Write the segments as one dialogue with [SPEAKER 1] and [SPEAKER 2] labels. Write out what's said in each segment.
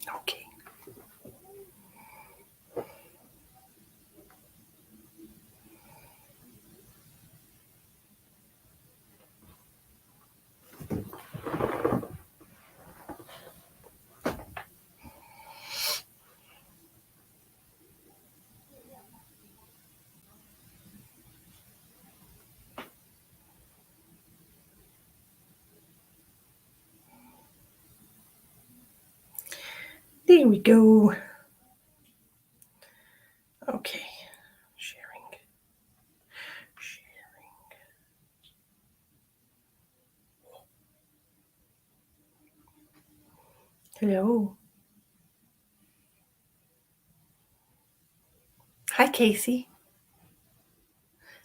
[SPEAKER 1] Okay. There we go. Okay. Sharing. Hello. Hi, Casey.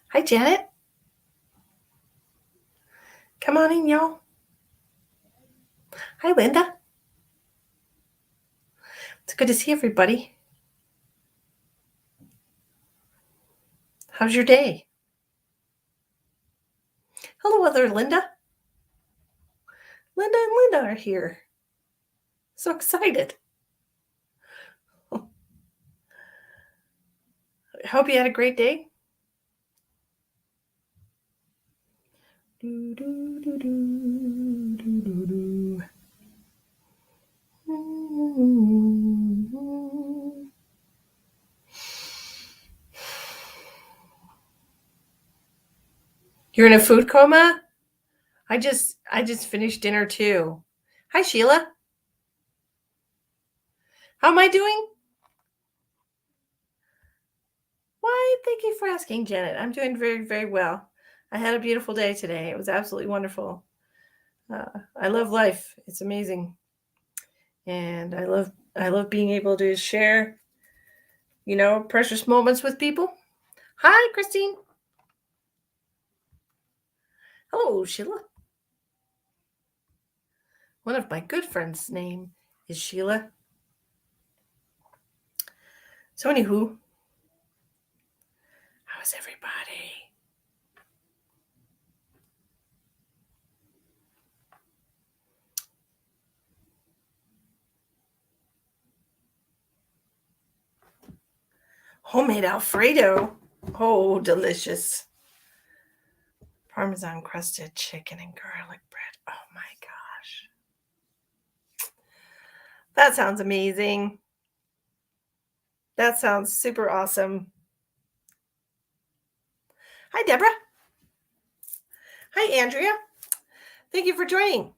[SPEAKER 1] Hi, Janet. Come on in, y'all. Hi, Linda. It's good to see everybody. How's your day? Hello, other Linda. Linda and Linda are here. So excited. I hope you had a great day. Do, do, do, do, do, do, do. You're in a food coma? I just finished dinner too. Hi, Sheila. How am I doing? Why, thank you for asking, Janet. I'm doing very, very well. I had a beautiful day today. It was absolutely wonderful. I love life. It's amazing. And I love being able to share, precious moments with people. Hi, Christine. Hello, Sheila. One of my good friends' name is Sheila. So anywho, how's everybody? Homemade Alfredo. Oh, delicious. Parmesan crusted chicken and garlic bread. Oh my gosh. That sounds amazing. That sounds super awesome. Hi, Deborah. Hi, Andrea. Thank you for joining.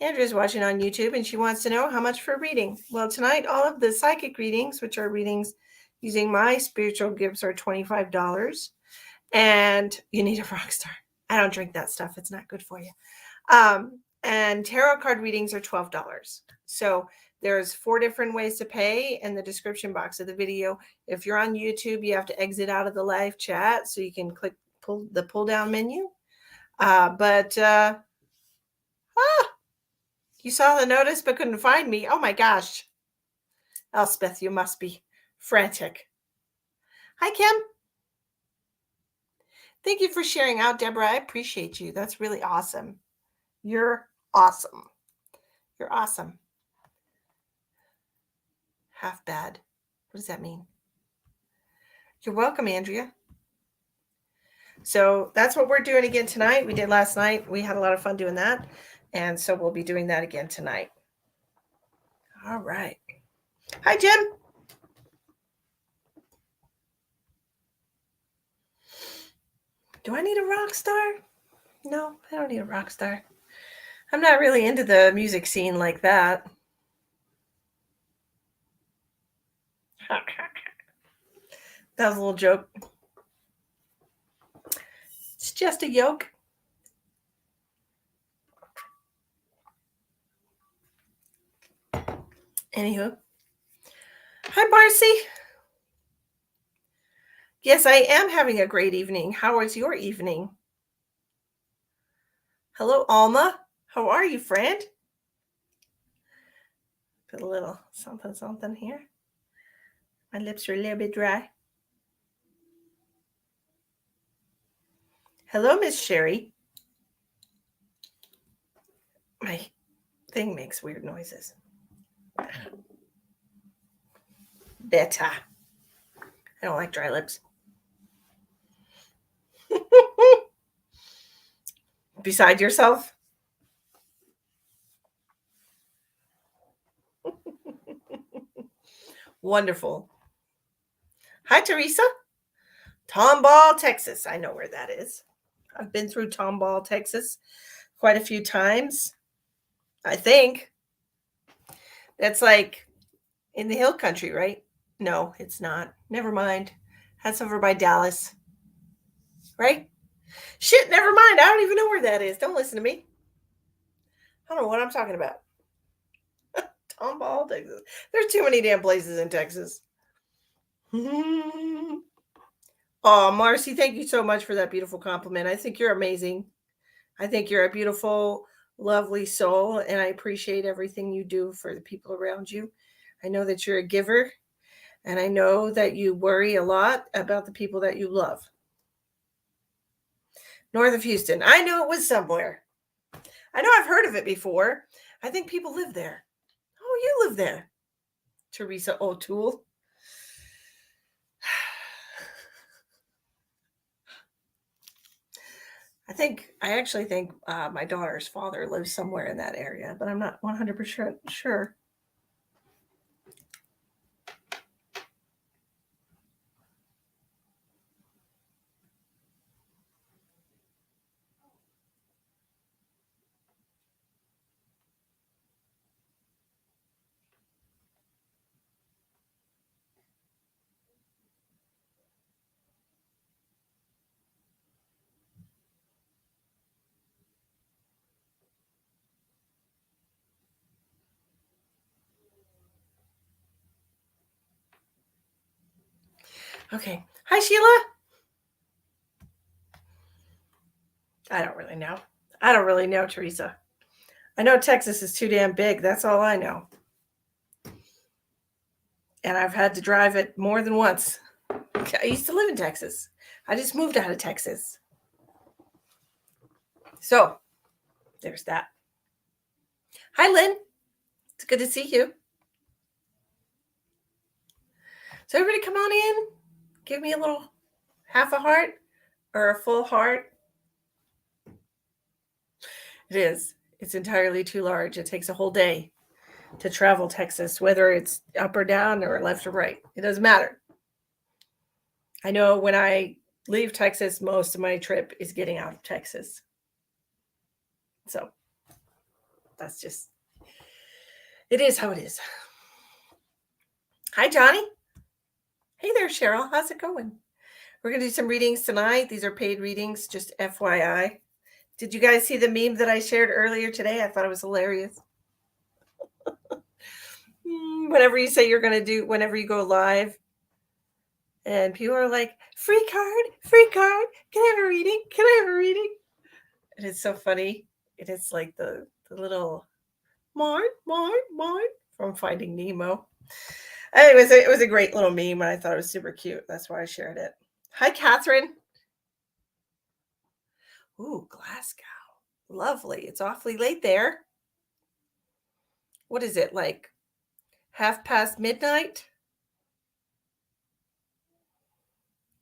[SPEAKER 1] Andrea's watching on YouTube and she wants to know how much for a reading. Well, tonight, all of the psychic readings, which are readings using my spiritual gifts, are $25. And you need a rock star. I don't drink that stuff. It's not good for you. And tarot card readings are $12. So there's 4 different ways to pay in the description box of the video. If you're on YouTube, you have to exit out of the live chat so you can pull down menu. You saw the notice but couldn't find me. Oh my gosh. Elspeth, you must be frantic. Hi, Kim. Thank you for sharing out, Deborah. I appreciate you. That's really awesome. You're awesome. You're awesome. Half bad. What does that mean? You're welcome, Andrea. So that's what we're doing again tonight. We did last night. We had a lot of fun doing that. And so we'll be doing that again tonight. All right. Hi, Jim. Do I need a rock star? No, I don't need a rock star. I'm not really into the music scene like that. That was a little joke. It's just a yoke. Anywho. Hi, Marcy. Yes, I am having a great evening. How was your evening? Hello, Alma. How are you, friend? Put a little something here. My lips are a little bit dry. Hello, Miss Sherry. My thing makes weird noises. Better. I don't like dry lips. Beside yourself? Wonderful. Hi, Teresa. Tomball, Texas. I know where that is. I've been through Tomball, Texas quite a few times. I think that's like in the hill country, right? No, it's not. Never mind. That's over by Dallas, right? Shit, never mind. I don't even know where that is. Don't listen to me. I don't know what I'm talking about. Tomball, Texas. There's too many damn places in Texas. Oh, Marcy, thank you so much for that beautiful compliment. I think you're amazing. I think you're a beautiful, lovely soul, and I appreciate everything you do for the people around you. I know that you're a giver, and I know that you worry a lot about the people that you love. North of Houston. I knew it was somewhere. I know I've heard of it before. I think people live there. Oh, you live there. Teresa O'Toole. I actually think my daughter's father lives somewhere in that area, but I'm not 100% sure. Okay. Hi, Sheila. I don't really know. I don't really know, Teresa. I know Texas is too damn big. That's all I know. And I've had to drive it more than once. I used to live in Texas. I just moved out of Texas. So there's that. Hi, Lynn. It's good to see you. So everybody come on in. Give me a little half a heart or a full heart. It is. It's entirely too large. It takes a whole day to travel Texas, whether it's up or down or left or right. It doesn't matter. I know when I leave Texas, most of my trip is getting out of Texas. So that's just, it is how it is. Hi, Johnny. Hey there, Cheryl. How's it going? We're going to do some readings tonight. These are paid readings, just FYI. Did you guys see the meme that I shared earlier today? I thought it was hilarious. Whatever you say you're going to do, whenever you go live, and people are like, free card, can I have a reading? Can I have a reading? And it's so funny. It is like the little Marn from Finding Nemo. Anyways, it was a great little meme, and I thought it was super cute. That's why I shared it. Hi, Catherine. Ooh, Glasgow. Lovely. It's awfully late there. What is it, like midnight?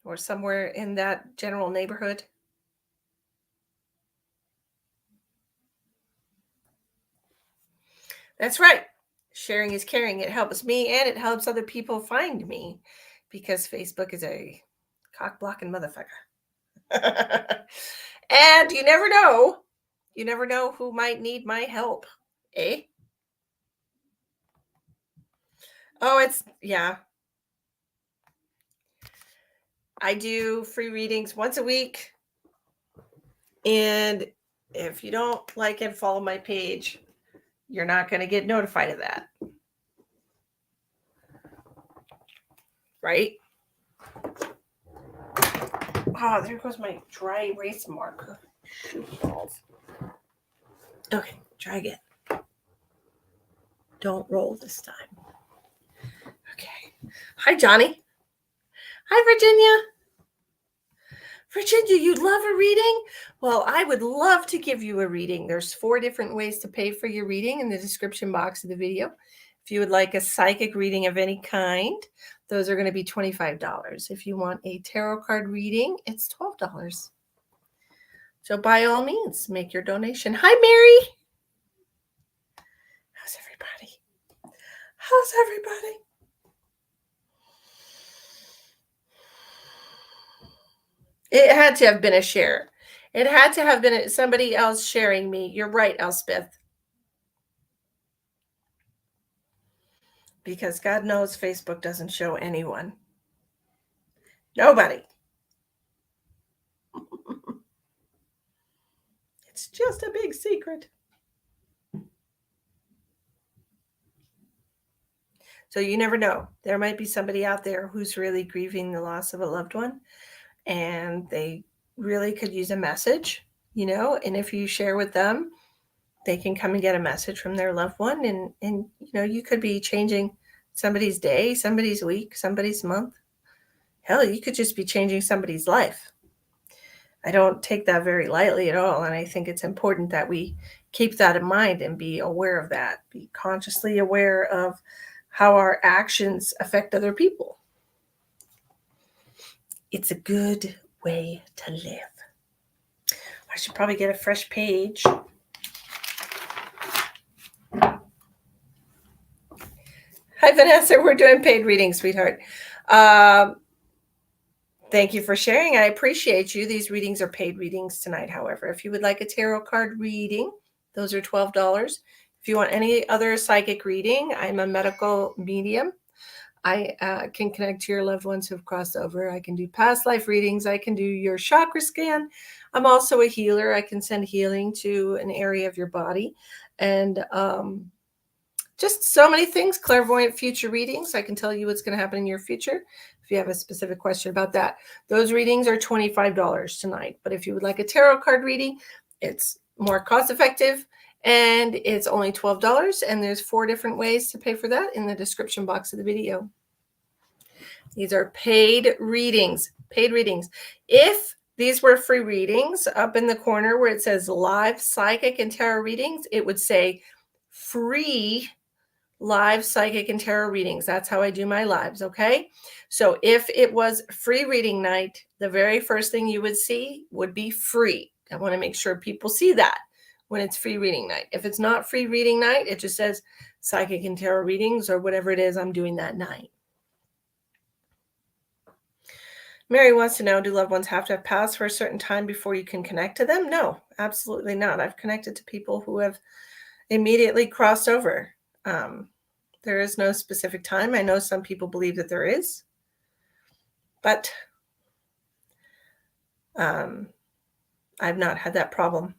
[SPEAKER 1] Or somewhere in that general neighborhood? That's right. Sharing is caring. It helps me and it helps other people find me because Facebook is a cock blocking motherfucker. And you never know. You never know who might need my help. Eh? Oh, yeah. I do free readings once a week. And if you don't like and follow my page, you're not going to get notified of that. Right? Oh, there goes my dry erase marker. Shoot balls. Okay, try again. Don't roll this time. Okay. Hi, Johnny. Hi, Virginia. Virginia, you'd love a reading? Well, I would love to give you a reading. There's 4 different ways to pay for your reading in the description box of the video. If you would like a psychic reading of any kind, those are going to be $25. If you want a tarot card reading, it's $12. So by all means, make your donation. Hi, Mary. How's everybody? How's everybody? It had to have been a share. It had to have been somebody else sharing me. You're right, Elspeth. Because God knows Facebook doesn't show anyone. Nobody. It's just a big secret. So you never know. There might be somebody out there who's really grieving the loss of a loved one, and they really could use a message, and if you share with them, they can come and get a message from their loved one, and you could be changing somebody's day, somebody's week, somebody's month. Hell, you could just be changing somebody's life. I don't take that very lightly at all, and I think it's important that we keep that in mind and be aware of that, be consciously aware of how our actions affect other people. It's a good way to live. I should probably get a fresh page. Hi, Vanessa. We're doing paid readings, sweetheart. Thank you for sharing. I appreciate you. These readings are paid readings tonight. However, if you would like a tarot card reading, those are $12. If you want any other psychic reading, I'm a medical medium. I can connect to your loved ones who've crossed over. I can do past life readings. I can do your chakra scan. I'm also a healer. I can send healing to an area of your body. And just so many things. Clairvoyant future readings. I can tell you what's going to happen in your future. If you have a specific question about that, those readings are $25 tonight. But if you would like a tarot card reading, it's more cost effective and it's only $12. And there's 4 different ways to pay for that in the description box of the video. These are paid readings. Paid readings. If these were free readings, up in the corner where it says live psychic and tarot readings, it would say free live psychic and tarot readings. That's how I do my lives. Okay. So if it was free reading night, the very first thing you would see would be free. I want to make sure people see that when it's free reading night. If it's not free reading night, it just says psychic and tarot readings or whatever it is I'm doing that night. Mary wants to know, do loved ones have to have passed for a certain time before you can connect to them? No, absolutely not. I've connected to people who have immediately crossed over. There is no specific time. I know some people believe that there is, but I've not had that problem.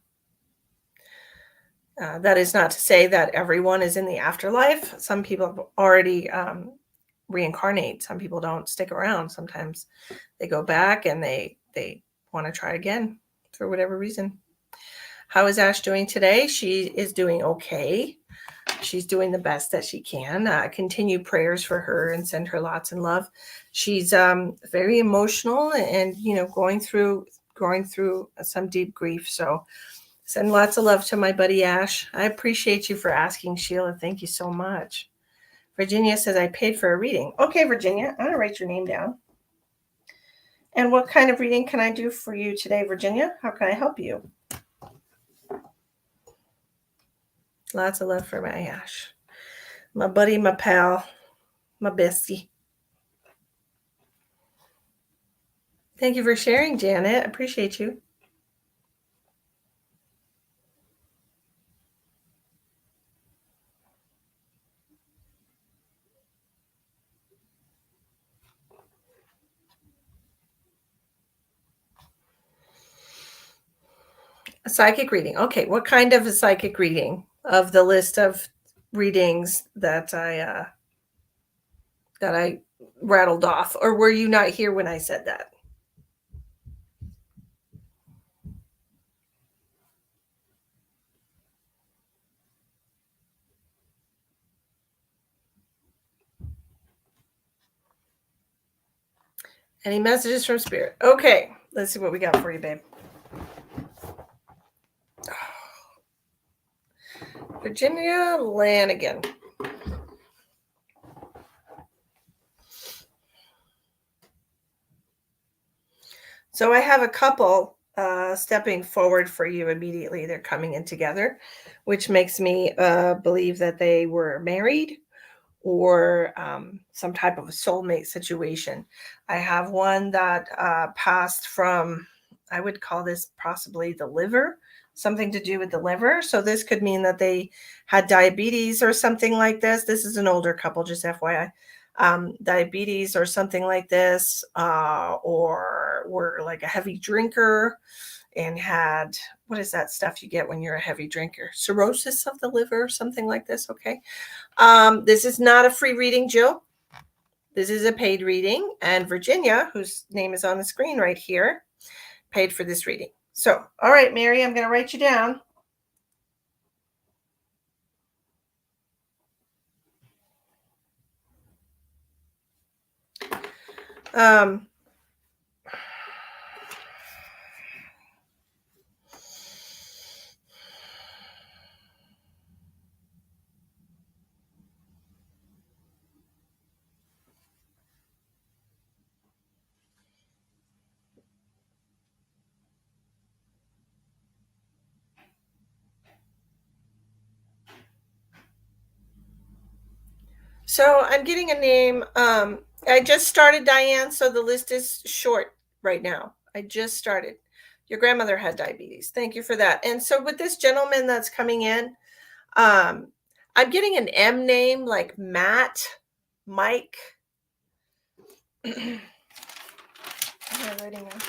[SPEAKER 1] That is not to say that everyone is in the afterlife. Some people already reincarnate. Some people don't stick around. Sometimes they go back and they want to try again for whatever reason. How is Ash doing today? She is doing okay. She's doing the best that she can. Continue prayers for her and send her lots of love. She's very emotional and going through some deep grief. So send lots of love to my buddy Ash. I appreciate you for asking, Sheila. Thank you so much. Virginia says I paid for a reading. Okay, Virginia, I'm gonna write your name down. And what kind of reading can I do for you today, Virginia? How can I help you? Lots of love for my Ash. My buddy, my pal, my bestie. Thank you for sharing, Janet. I appreciate you. A psychic reading. Okay, what kind of a psychic reading of the list of readings that I rattled off? Or were you not here when I said that? Any messages from Spirit? Okay, let's see what we got for you, babe. Virginia Lanigan. So I have a couple stepping forward for you immediately. They're coming in together, which makes me believe that they were married or some type of a soulmate situation. I have one that passed from, I would call this possibly the liver, something to do with the liver. So this could mean that they had diabetes or something like this. This is an older couple, just FYI. Diabetes or something like this, or were like a heavy drinker and had, what is that stuff you get when you're a heavy drinker? Cirrhosis of the liver, something like this. Okay. This is not a free reading, Jill. This is a paid reading, and Virginia, whose name is on the screen right here, paid for this reading. So, all right, Mary, I'm going to write you down. Um, so I'm getting a name. I just started, Diane, so the list is short right now. I just started. Your grandmother had diabetes. Thank you for that. And so with this gentleman that's coming in, I'm getting an M name like Matt, Mike. I'm writing a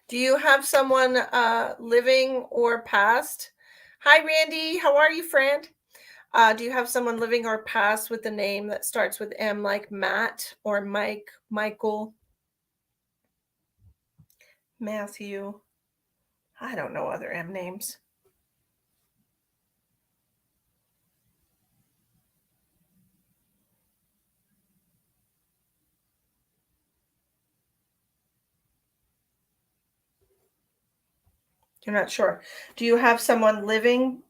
[SPEAKER 1] Do you have someone living or passed? Hi, Randy. How are you, friend? Do you have someone living or passed with a name that starts with M, like Matt or Mike, Michael, Matthew? I don't know other M names. You're not sure. Do you have someone living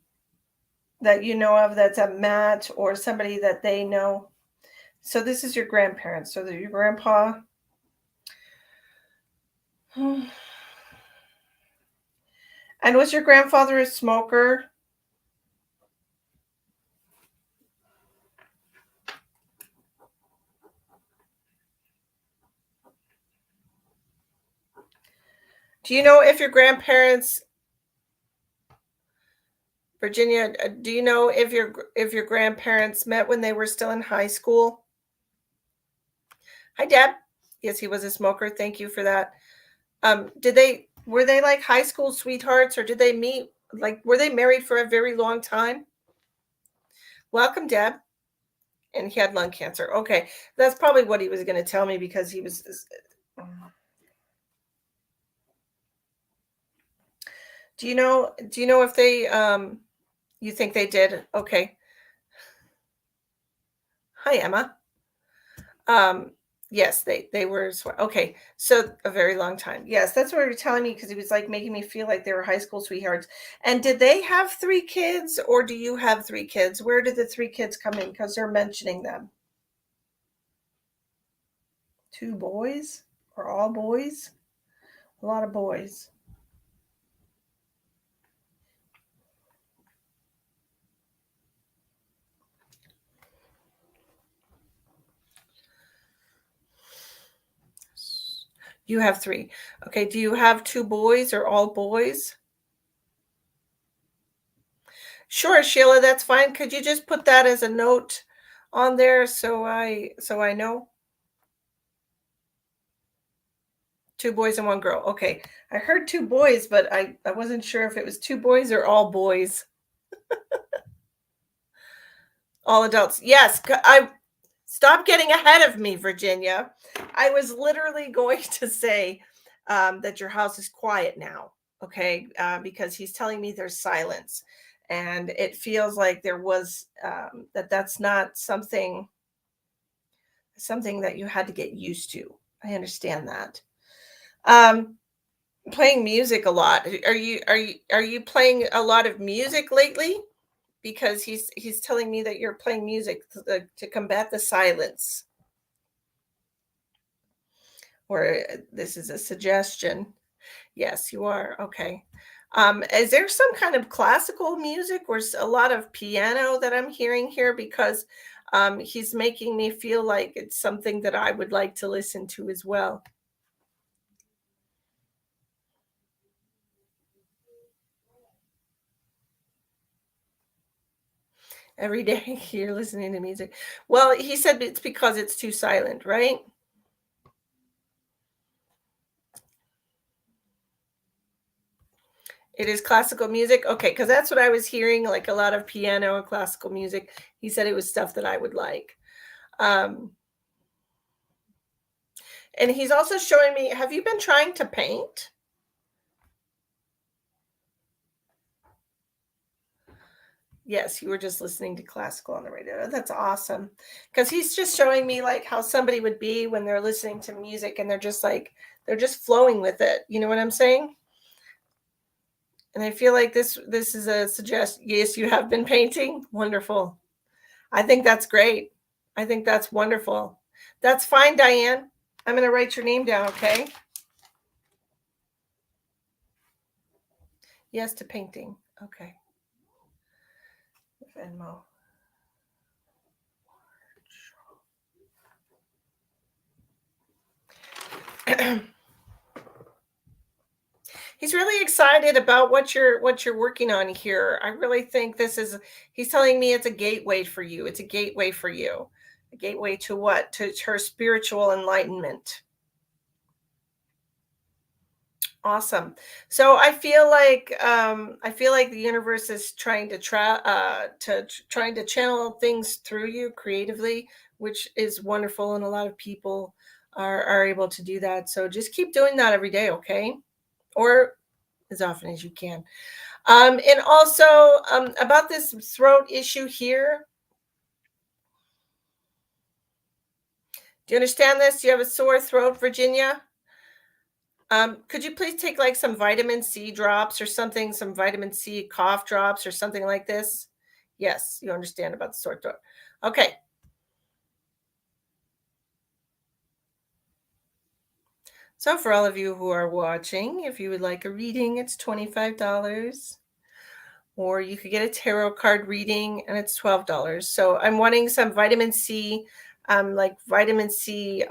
[SPEAKER 1] that you know of that's a Matt or somebody that they know? So this is your grandparents. So your grandpa. And was your grandfather a smoker? Do you know if your grandparents, Virginia, do you know if your grandparents met when they were still in high school? Hi, Deb. Yes, he was a smoker. Thank you for that. Were they like high school sweethearts, or did they meet, like, were they married for a very long time? Welcome, Deb. And he had lung cancer. Okay, that's probably what he was going to tell me, because he was. Do you know? Do you know if they? You think they did? Okay. Hi, Emma. Um, yes, they were okay. So a very long time. Yes, that's what he was telling me, because he was like making me feel like they were high school sweethearts. And did they have three kids, or do you have three kids? Where did the three kids come in? Because they're mentioning them. Two boys, or all boys? A lot of boys. You have three. Okay. Do you have two boys or all boys? Sure, Sheila, that's fine. Could you just put that as a note on there, so I know? Two boys and one girl. Okay. I heard two boys, but I wasn't sure if it was two boys or all boys. All adults. Yes. I stop getting ahead of me, Virginia. I was literally going to say that your house is quiet now. Okay. Because he's telling me there's silence. And it feels like there was that's not something that you had to get used to. I understand that. Um, Playing music a lot. Are you playing a lot of music lately? Because he's telling me that you're playing music to combat the silence. Or this is a suggestion. Yes, you are. Okay. Is there some kind of classical music or a lot of piano that I'm hearing here? Because he's making me feel like it's something that I would like to listen to as well. Every day you're listening to music. Well, he said it's because it's too silent, right? It is classical music? Okay, because that's what I was hearing, like a lot of piano and classical music. He said it was stuff that I would like. Um, and he's also showing me, have you been trying to paint? Yes, you were just listening to classical on the radio. That's awesome. Because he's just showing me like how somebody would be when they're listening to music and they're just like they're just flowing with it. You know what I'm saying? And I feel like this is a suggest. Yes, you have been painting. Wonderful. I think that's great. I think that's wonderful. That's fine, Diane. I'm going to write your name down, okay? Yes to painting. Okay. Venmo. He's really excited about what you're working on here. I really think this is he's telling me it's a gateway for you. It's a gateway for you. A gateway to what? To her spiritual enlightenment. Awesome. So I feel like the universe is trying to trying to channel things through you creatively, which is wonderful, and a lot of people are able to do that. So just keep doing that every day, okay? Or as often as you can. And also about this throat issue here. Do you understand this? Do you have a sore throat, Virginia? Could you please take like some vitamin C drops or something, some vitamin C cough drops or something like this? Yes, you understand about the sore throat. Okay. So for all of you who are watching, if you would like a reading, it's $25. Or you could get a tarot card reading and it's $12. So I'm wanting some vitamin C, like vitamin C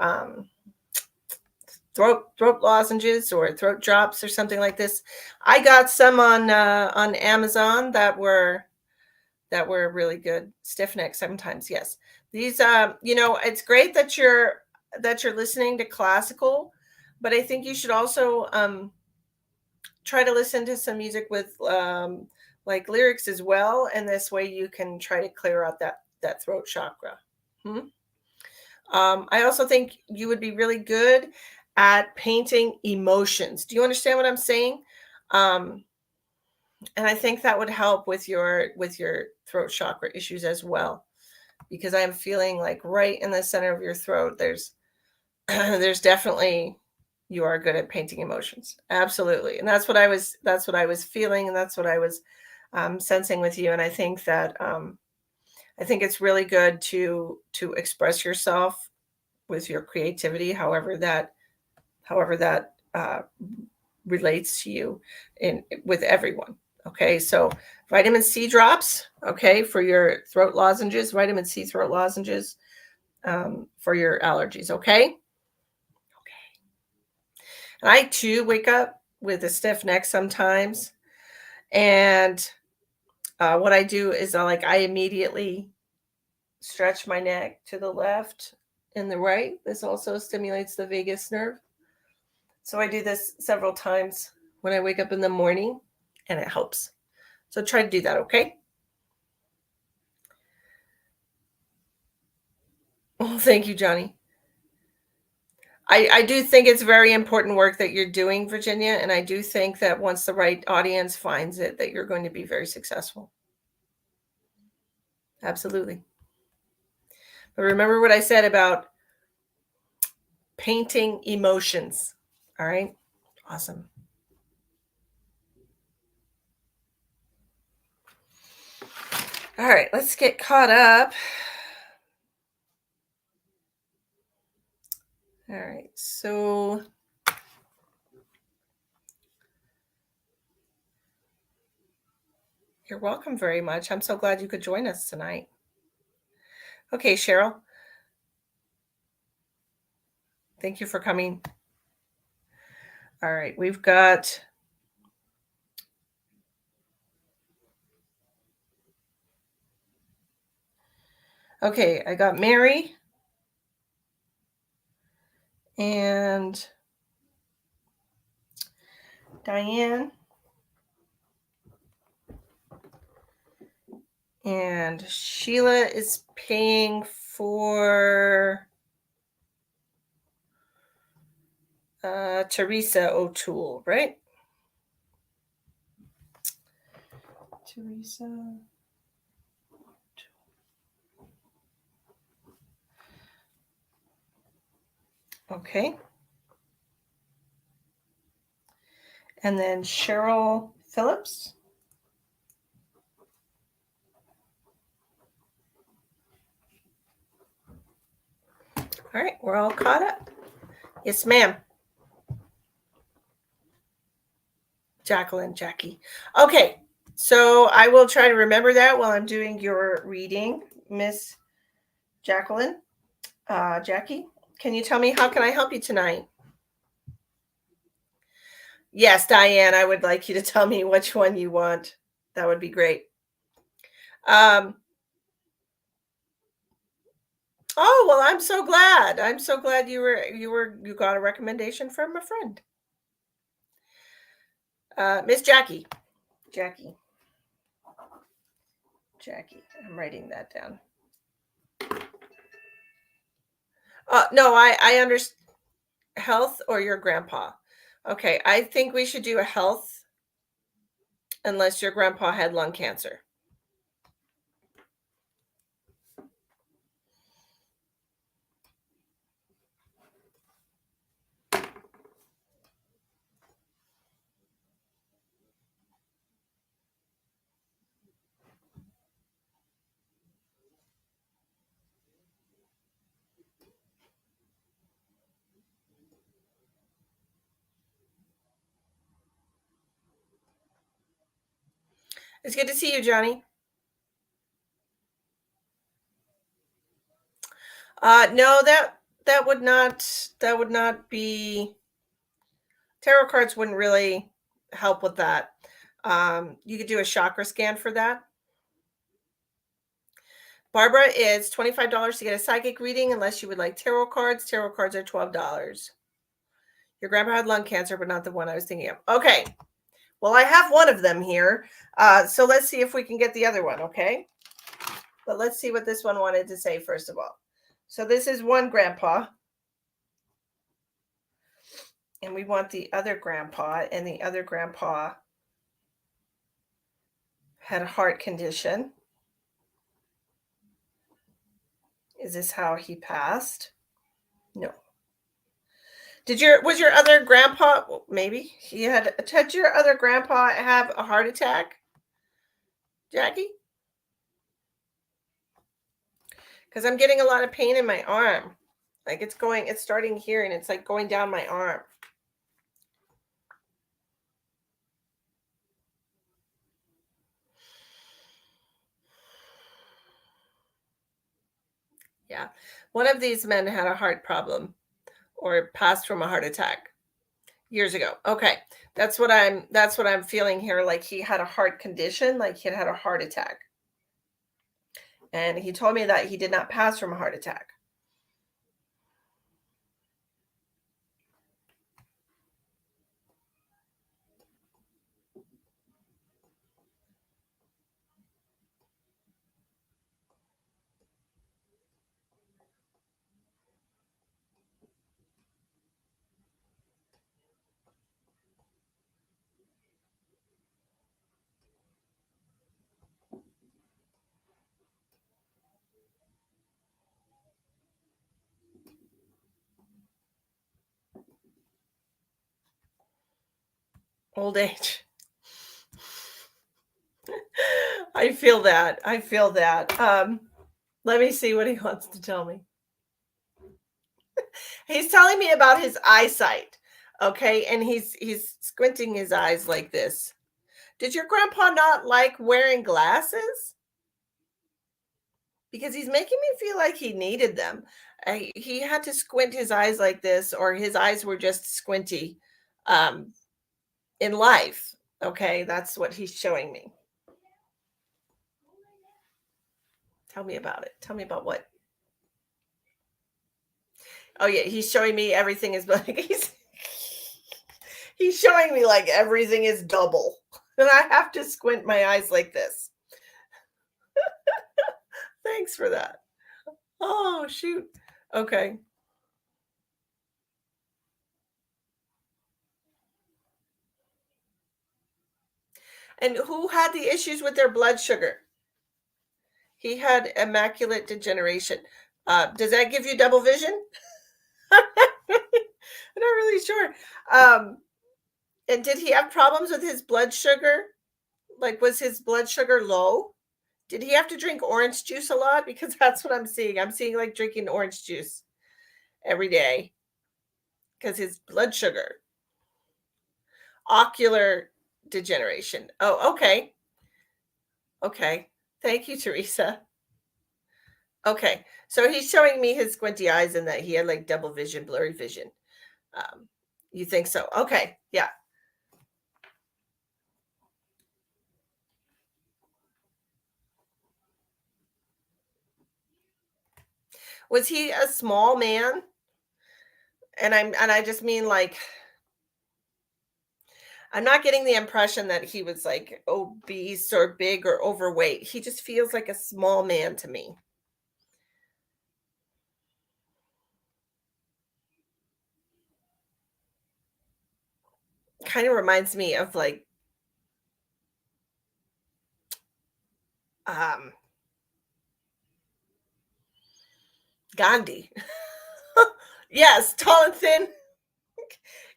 [SPEAKER 1] throat lozenges or throat drops or something like this. I got some on Amazon that were really good. Stiff neck sometimes, yes. These it's great that you're listening to classical, but I think you should also try to listen to some music with like lyrics as well, and this way you can try to clear out that throat chakra. Hmm? I also think you would be really good at painting emotions. Do you understand what I'm saying? Um, and I think that would help with your throat chakra issues as well, because I'm feeling like right in the center of your throat, there's there's definitely you are good at painting emotions. Absolutely. And that's what I was feeling, and that's what I was sensing with you. And I think it's really good to express yourself with your creativity, however that relates to you in with everyone. Okay, so vitamin C drops, okay, for your throat lozenges, vitamin C throat lozenges for your allergies. Okay, and I too wake up with a stiff neck sometimes, and what I do is I immediately stretch my neck to the left and the right. This also stimulates the vagus nerve. So I do this several times when I wake up in the morning, and it helps. So try to do that, okay? Well, thank you, Johnny. I do think it's very important work that you're doing, Virginia, and I do think that once the right audience finds it, that you're going to be very successful. Absolutely. But remember what I said about painting emotions. All right? Awesome. All right, let's get caught up. All right, so you're welcome very much. I'm so glad you could join us tonight. Okay, Cheryl, thank you for coming. All right, we've got okay, I got Mary and Diane and Sheila is paying for Teresa O'Toole, right? Teresa. Okay. And then Cheryl Phillips. All right, we're all caught up. Yes, ma'am. Jackie. Okay, so I will try to remember that while I'm doing your reading, Miss Jacqueline. Jackie, can you tell me how can I help you tonight? Yes, Diane, I would like you to tell me which one you want. That would be great. Oh, well, I'm so glad. I'm so glad you got a recommendation from a friend. Miss Jackie. Jackie. I'm writing that down. No, I understand health or your grandpa. Okay, I think we should do a health unless your grandpa had lung cancer. It's good to see you, Johnny. No, that would not be tarot cards wouldn't really help with that. You could do a chakra scan for that. Barbara is $25 to get a psychic reading unless you would like tarot cards. Tarot cards are $12. Your grandpa had lung cancer, but not the one I was thinking of. Okay. Well, I have one of them here. So let's see if we can get the other one, okay? But let's see what this one wanted to say first of all. So this is one grandpa. And we want the other grandpa, and the other grandpa had a heart condition. Is this how he passed? No. Was your other grandpa, maybe he had your other grandpa have a heart attack, Jackie? Because I'm getting a lot of pain in my arm. Like it's starting here and it's like going down my arm. Yeah. One of these men had a heart problem or passed from a heart attack years ago. Okay. That's what I'm feeling here. Like he had a heart condition, like he had a heart attack. And he told me that he did not pass from a heart attack. Old age. I feel that. I feel that. Let me see what he wants to tell me. He's telling me about his eyesight. Okay, and he's squinting his eyes like this. Did your grandpa not like wearing glasses? Because he's making me feel like he needed them. He had to squint his eyes like this, or his eyes were just squinty um, in life. Okay, that's what he's showing me. Tell me about it. Tell me about what? Oh yeah, he's showing me everything is like he's showing me like everything is double, and I have to squint my eyes like this. Thanks for that. Oh shoot. Okay. And who had the issues with their blood sugar? He had immaculate degeneration. Does that give you double vision? I'm not really sure. Um, and did he have problems with his blood sugar? Like, was his blood sugar low? Did he have to drink orange juice a lot? Because that's what I'm seeing. I'm seeing like drinking orange juice every day because his blood sugar, ocular degeneration. Oh, okay. Okay. Thank you, Teresa. Okay. So he's showing me his squinty eyes and that he had like double vision, blurry vision. Um, you think so? Okay. Yeah. Was he a small man? And I just mean like I'm not getting the impression that he was like obese or big or overweight. He just feels like a small man to me. Kind of reminds me of like um Gandhi. Yes, tall and thin.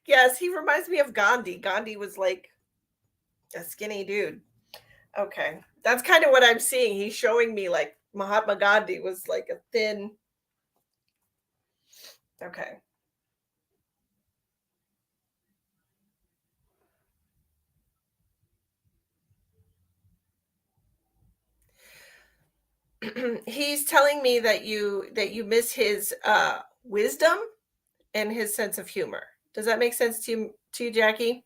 [SPEAKER 1] Yes, he reminds me of Gandhi. Gandhi was like a skinny dude. Okay. That's kind of what I'm seeing. He's showing me like Mahatma Gandhi was like a thin. Okay. He's telling me that you miss his wisdom and his sense of humor. Does that make sense to you, Jackie?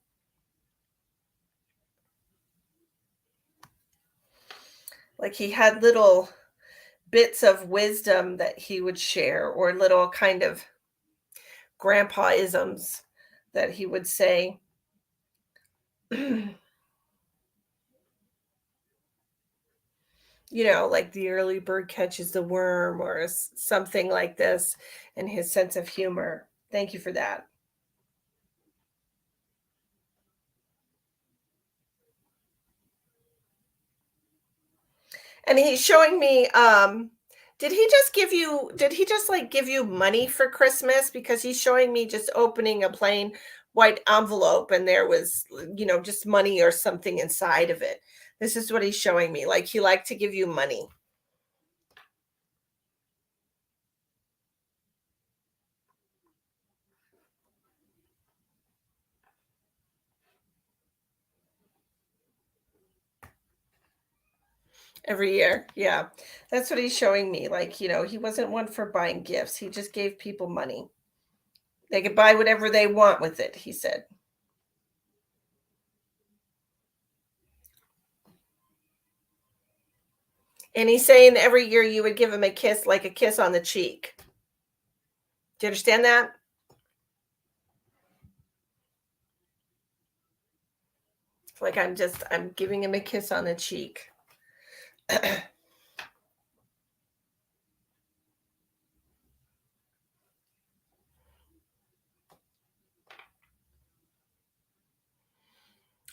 [SPEAKER 1] Like he had little bits of wisdom that he would share, or little kind of grandpa isms that he would say. Like the early bird catches the worm, or something like this, and his sense of humor. Thank you for that. And he's showing me did he just like give you money for Christmas? Because he's showing me just opening a plain white envelope and there was, just money or something inside of it. This is what he's showing me. Like he liked to give you money every year. Yeah. That's what he's showing me. Like, he wasn't one for buying gifts. He just gave people money. They could buy whatever they want with it, he said. And he's saying every year you would give him a kiss, like a kiss on the cheek. Do you understand that? Like I'm giving him a kiss on the cheek.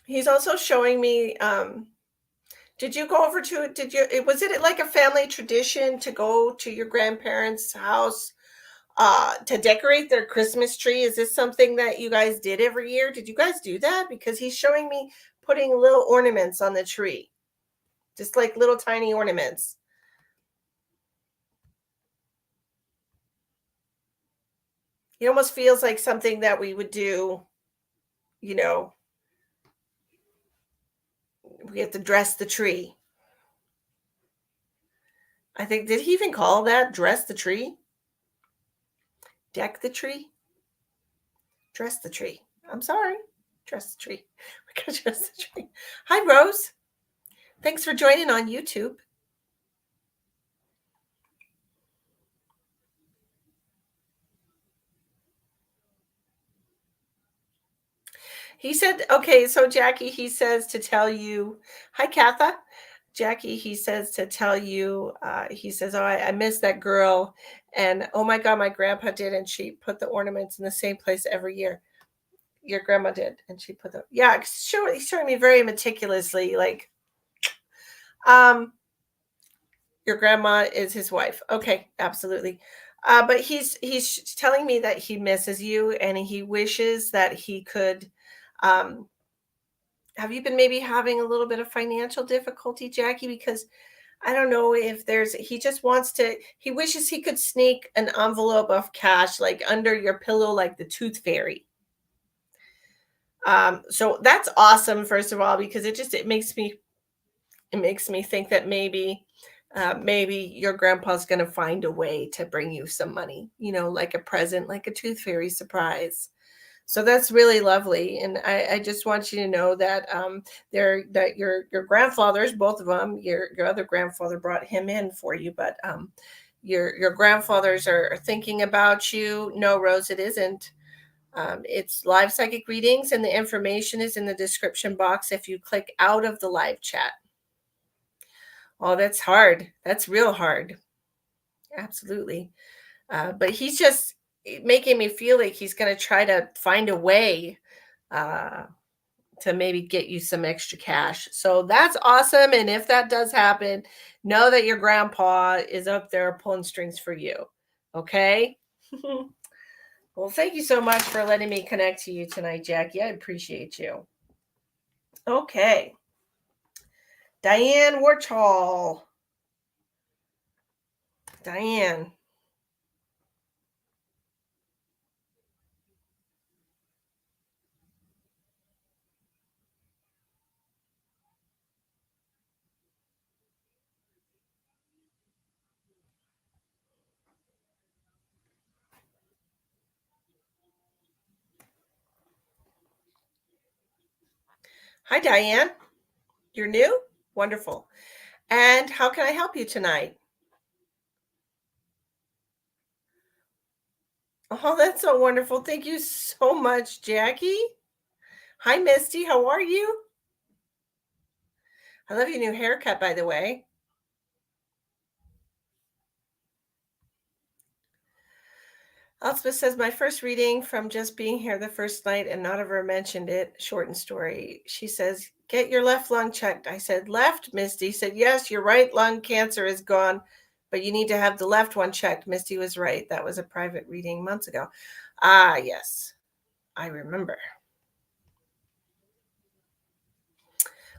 [SPEAKER 1] He's also showing me did you go over to did you was it like a family tradition to go to your grandparents' house to decorate their Christmas tree? Is this something that you guys did every year? Did you guys do that? Because he's showing me putting little ornaments on the tree. just like little tiny ornaments. It almost feels like something that we would do, you know, we have to dress the tree. I think, did he even call that dress the tree? Deck the tree? Dress the tree. I'm sorry. Dress the tree. We gotta dress the tree. Hi, Rose. Thanks for joining on YouTube. He said, okay, so Jackie, he says to tell you, hi, Katha. Jackie, he says to tell you, he says, oh, I miss that girl. And oh my God, my grandpa did. And she put the ornaments in the same place every year. Your grandma did. And she put the, yeah, he's showing me very meticulously, like, your grandma is his wife. Okay, absolutely. But he's telling me that he misses you and he wishes that he could. Have you been maybe having a little bit of financial difficulty, Jackie? Because I don't know if there's, he just wants to, he wishes he could sneak an envelope of cash like under your pillow, like the tooth fairy. So that's awesome, first of all, because it makes me think that maybe your grandpa's going to find a way to bring you some money, like a present, like a tooth fairy surprise. So that's really lovely, and I just want you to know that that your grandfathers, both of them, your other grandfather brought him in for you, but your grandfathers are thinking about you. No, Rose, it isn't. It's live psychic readings, and the information is in the description box if you click out of the live chat. Oh, that's hard. That's real hard. Absolutely. But he's just making me feel like he's going to try to find a way uh, to maybe get you some extra cash. So that's awesome. And if that does happen, know that your grandpa is up there pulling strings for you. Okay. Well, thank you so much for letting me connect to you tonight, Jackie. I appreciate you. Okay. Diane Warchall. Diane. Hi, Diane. You're new? Wonderful. And how can I help you tonight? Oh, that's so wonderful. Thank you so much, Jackie. Hi, Misty. How are you? I love your new haircut, by the way. Elspeth says, my first reading from just being here the first night and not ever mentioned it. Shortened story. She says, get your left lung checked. I said, left? Misty said, yes, your right lung cancer is gone, but you need to have the left one checked. Misty was right. That was a private reading months ago. Ah, yes, I remember.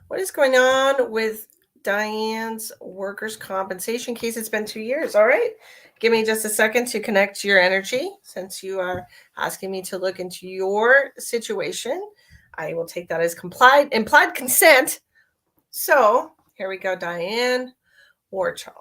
[SPEAKER 1] What is going on with Diane's workers' compensation case? It's been 2 years. All right. Give me just a second to connect to your energy since you are asking me to look into your situation. I will take that as implied consent. So here we go, Diane Warchall.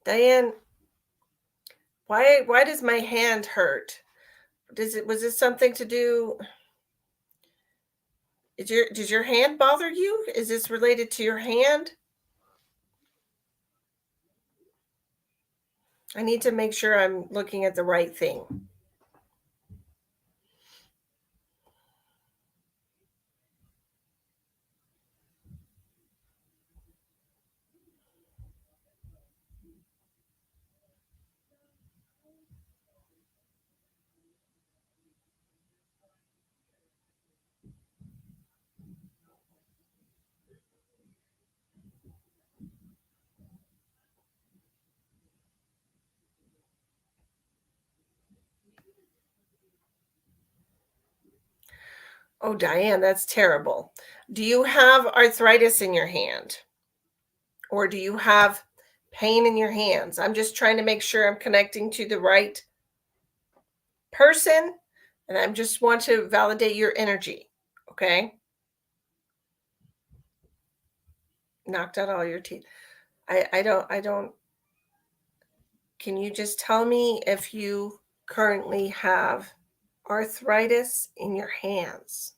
[SPEAKER 1] Diane, why does my hand hurt? Was this something to do? Does your hand bother you? Is this related to your hand? I need to make sure I'm looking at the right thing. Oh, Diane, that's terrible. Do you have arthritis in your hand? Or do you have pain in your hands? I'm just trying to make sure I'm connecting to the right person, and I just want to validate your energy. Okay? Knocked out all your teeth. I don't. Can you just tell me if you currently have arthritis in your hands,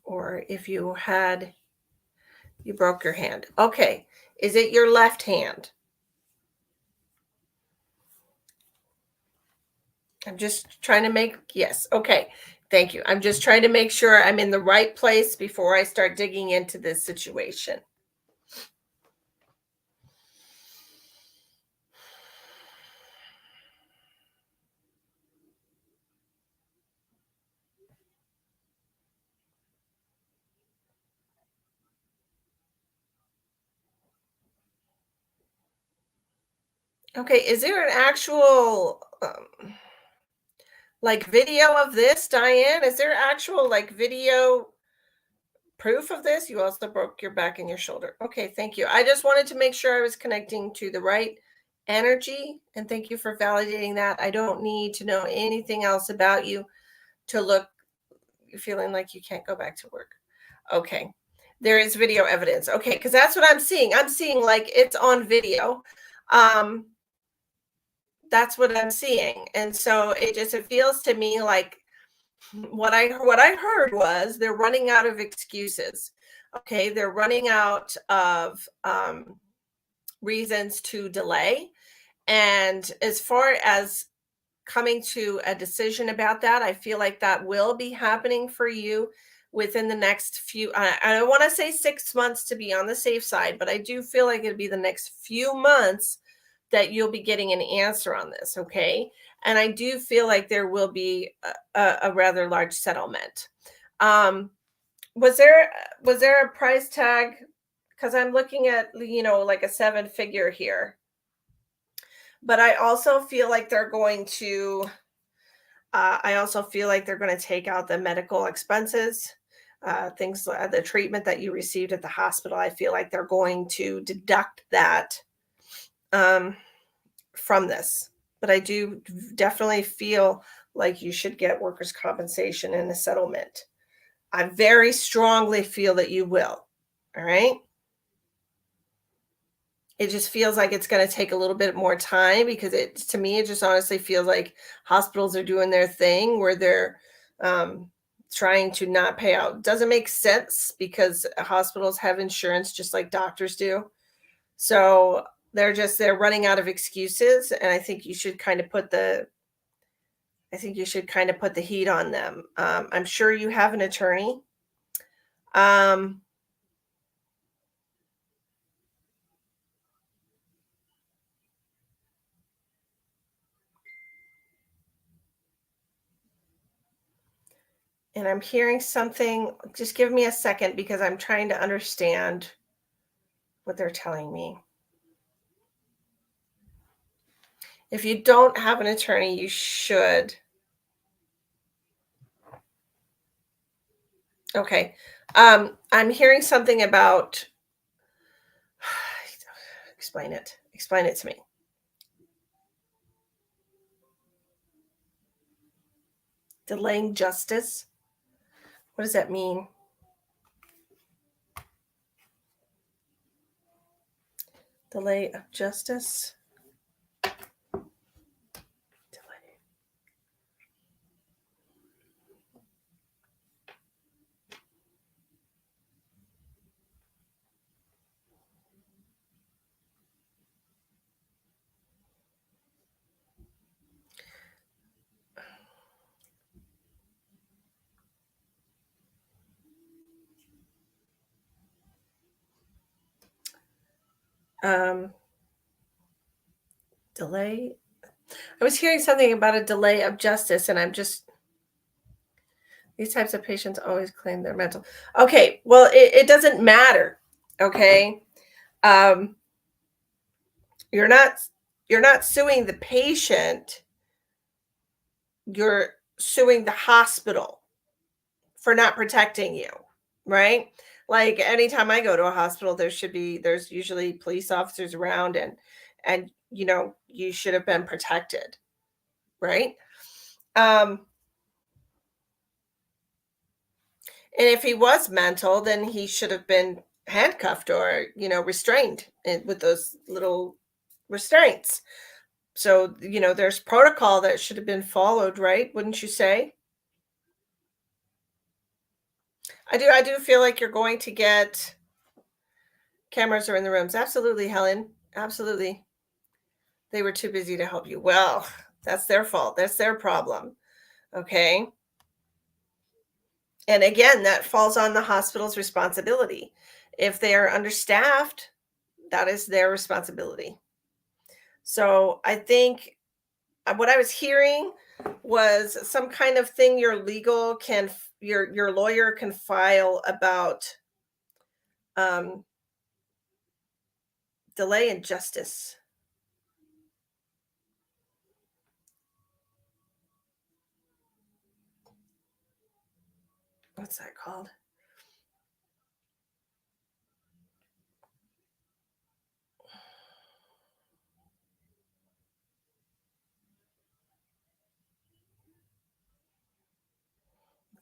[SPEAKER 1] or if you broke your hand? Okay. Is it your left hand? I'm just trying to make, yes. Okay. Thank you. I'm just trying to make sure I'm in the right place before I start digging into this situation. Okay. Is there an actual like video of this, Diane? Is there actual like video proof of this? You also broke your back and your shoulder. Okay, thank you. I just wanted to make sure I was connecting to the right energy, and thank you for validating that. I don't need to know anything else about you to look you're feeling like you can't go back to work. Okay. There is video evidence. Okay, because that's what I'm seeing. I'm seeing like it's on video. Um, that's what I'm seeing. And so it feels to me like what I heard was they're running out of excuses. Okay, they're running out of reasons to delay. And as far as coming to a decision about that, I feel like that will be happening for you within the next few. I don't want to say 6 months to be on the safe side, but I do feel like it'll be the next few months that you'll be getting an answer on this. Okay. And I do feel like there will be a rather large settlement. Um, was there a price tag? Because I'm looking at like a seven figure here, but I also feel like they're going to. I also feel like they're going to take out the medical expenses, things like the treatment that you received at the hospital. I feel like they're going to deduct that um, from this. But I do definitely feel like you should get workers' compensation in a settlement. I very strongly feel that you will. All right. It just feels like it's going to take a little bit more time because to me, it just honestly feels like hospitals are doing their thing where they're um, trying to not pay out. Doesn't make sense because hospitals have insurance just like doctors do. So they're running out of excuses. And I think you should kind of put the heat on them. I'm sure you have an attorney. Um, and I'm hearing something. Just give me a second because I'm trying to understand what they're telling me. If you don't have an attorney, you should. Okay. I'm hearing something about explain it. Explain it to me. Delaying justice. What does that mean? Delay of justice. Delay. Delay. I was hearing something about a delay of justice, and I'm just these types of patients always claim they're mental. Okay, well, it doesn't matter. Okay. Um, you're not you're not suing the patient. You're suing the hospital for not protecting you, right? Like anytime I go to a hospital, there's usually police officers around, and you should have been protected, right? Um, and if he was mental, then he should have been handcuffed or, restrained with those little restraints. So, there's protocol that should have been followed, right? Wouldn't you say? I do feel like you're going to get cameras are in the rooms. Absolutely, Helen. Absolutely. They were too busy to help you. Well, that's their fault. That's their problem. Okay. And again, that falls on the hospital's responsibility. If they are understaffed, that is their responsibility. So I think what I was hearing was some kind of thing your lawyer can file about um, delay in justice. What's that called?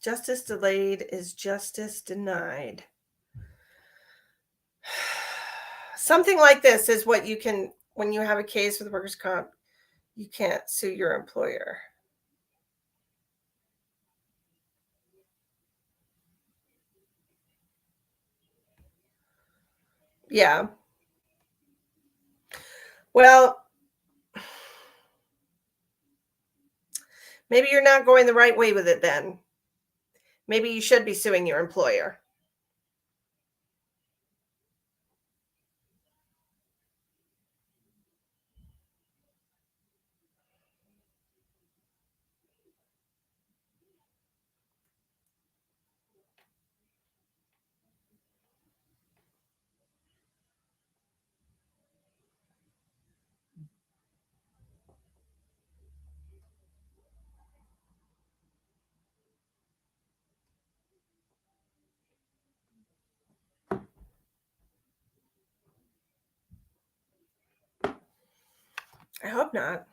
[SPEAKER 1] Justice delayed is justice denied. Something like this is what you can, when you have a case with workers' comp, you can't sue your employer. Yeah. Well, maybe you're not going the right way with it then. Maybe you should be suing your employer. I hope not.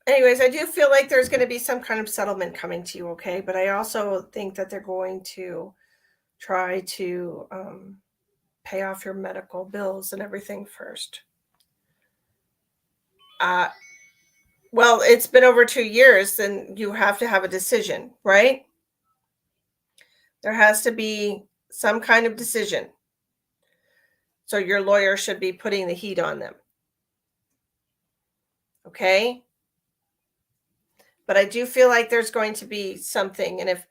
[SPEAKER 1] Anyways, I do feel like there's going to be some kind of settlement coming to you, okay? But I also think that they're going to try to pay off your medical bills and everything first. Uh, well, it's been over 2 years, then you have to have a decision, right? There has to be some kind of decision. So your lawyer should be putting the heat on them. Okay? But I do feel like there's going to be something. And if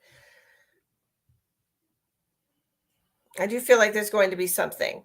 [SPEAKER 1] I do feel like there's going to be something.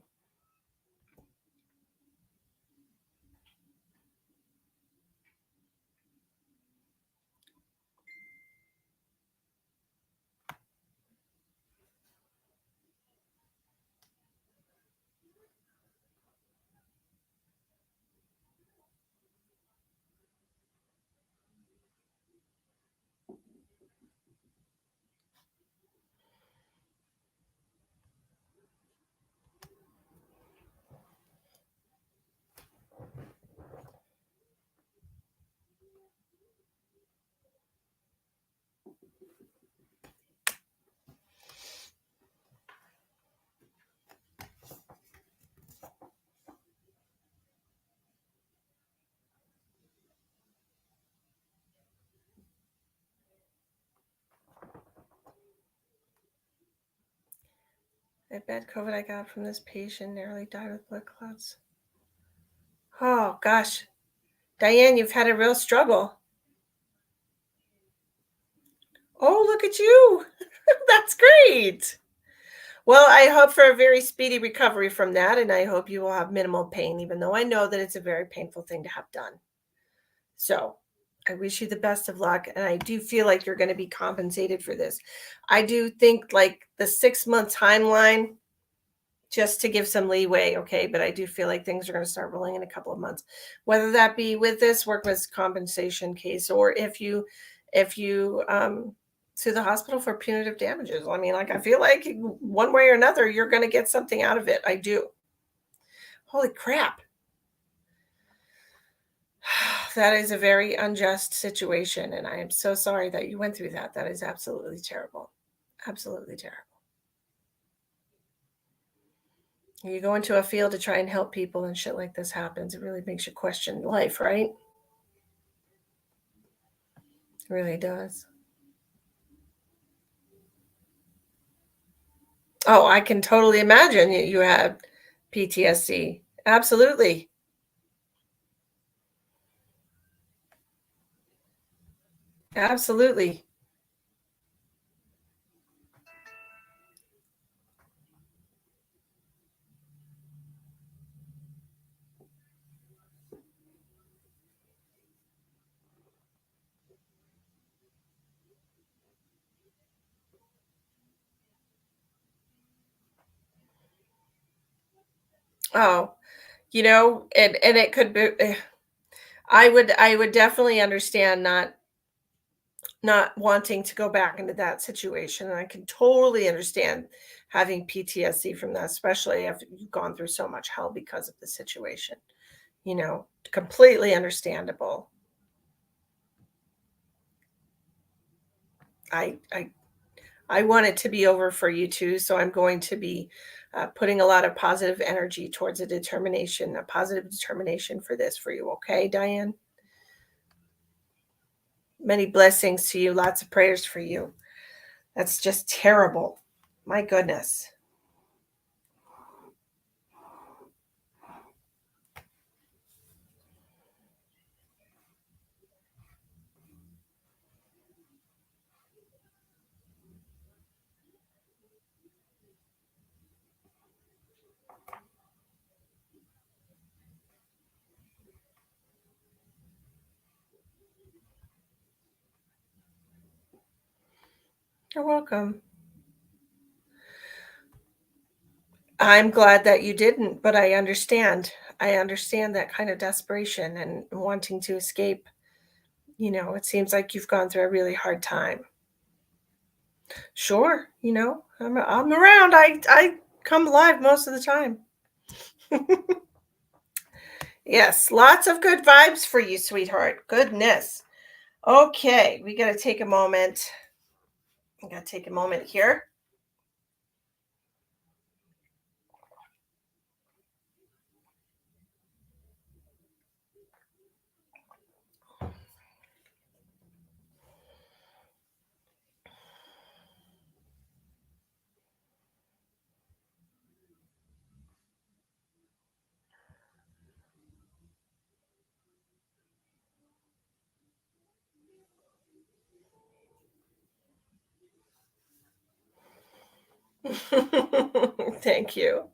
[SPEAKER 1] That bad COVID I got from this patient nearly died with blood clots. Oh gosh. Diane, you've had a real struggle. Oh, look at you. That's great. Well, I hope for a very speedy recovery from that, and I hope you will have minimal pain, even though I know that it's a very painful thing to have done. So I wish you the best of luck, and I do feel like you're going to be compensated for this. I do think like the 6-month timeline just to give some leeway, okay? But I do feel like things are going to start rolling in a couple of months, whether that be with this workman's compensation case or if you sue the hospital for punitive damages. I mean, like I feel like one way or another, you're going to get something out of it. I do. Holy crap. That is a very unjust situation, and I am so sorry that you went through that. That is absolutely terrible. Absolutely terrible. You go into a field to try and help people and shit like this happens. It really makes you question life, right? It really does. Oh, I can totally imagine you had PTSD. Absolutely. Absolutely. Oh, and it could be I would definitely understand not wanting to go back into that situation. And I can totally understand having PTSD from that, especially if you've gone through so much hell because of the situation. Completely understandable. I I want it to be over for you too, so I'm going to be putting a lot of positive energy towards a positive determination for this for you. Okay, Diane? Many blessings to you, lots of prayers for you. That's just terrible. My goodness. You're welcome. I'm glad that you didn't, but I understand. I understand that kind of desperation and wanting to escape. It seems like you've gone through a really hard time. Sure, I'm around. I come alive most of the time. Yes, lots of good vibes for you, sweetheart. Goodness. Okay, we got to take a moment. We got to take a moment here. Thank you.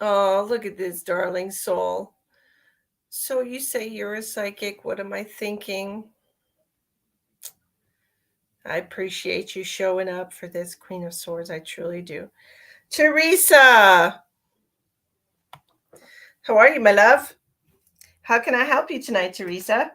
[SPEAKER 1] Oh, look at this darling soul. So you say you're a psychic. What am I thinking? I appreciate you showing up for this Queen of Swords. I truly do. Teresa, how are you, my love? How can I help you tonight, Teresa?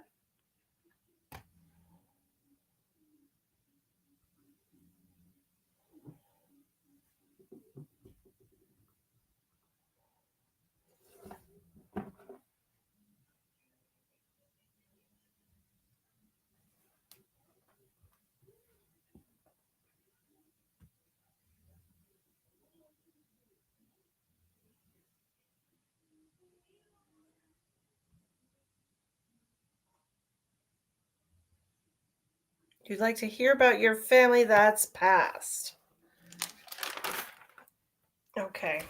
[SPEAKER 1] You'd like to hear about your family that's passed. Okay.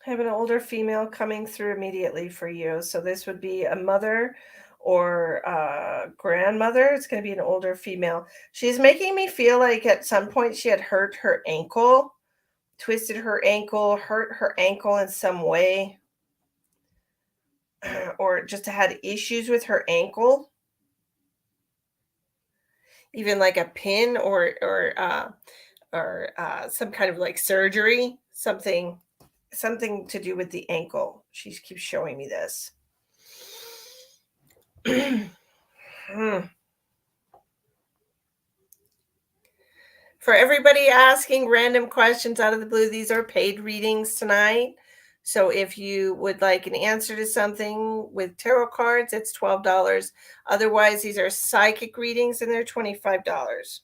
[SPEAKER 1] I have an older female coming through immediately for you. So this would be a mother or a grandmother. It's going to be an older female. She's making me feel like at some point she had hurt her ankle, twisted her ankle, hurt her ankle in some way, or just had issues with her ankle. even like a pin or some kind of like surgery, something to do with the ankle. She keeps showing me this. Hmm. For everybody asking random questions out of the blue, these are paid readings tonight. So if you would like an answer to something with tarot cards, it's $12. Otherwise, these are psychic readings and they're $25.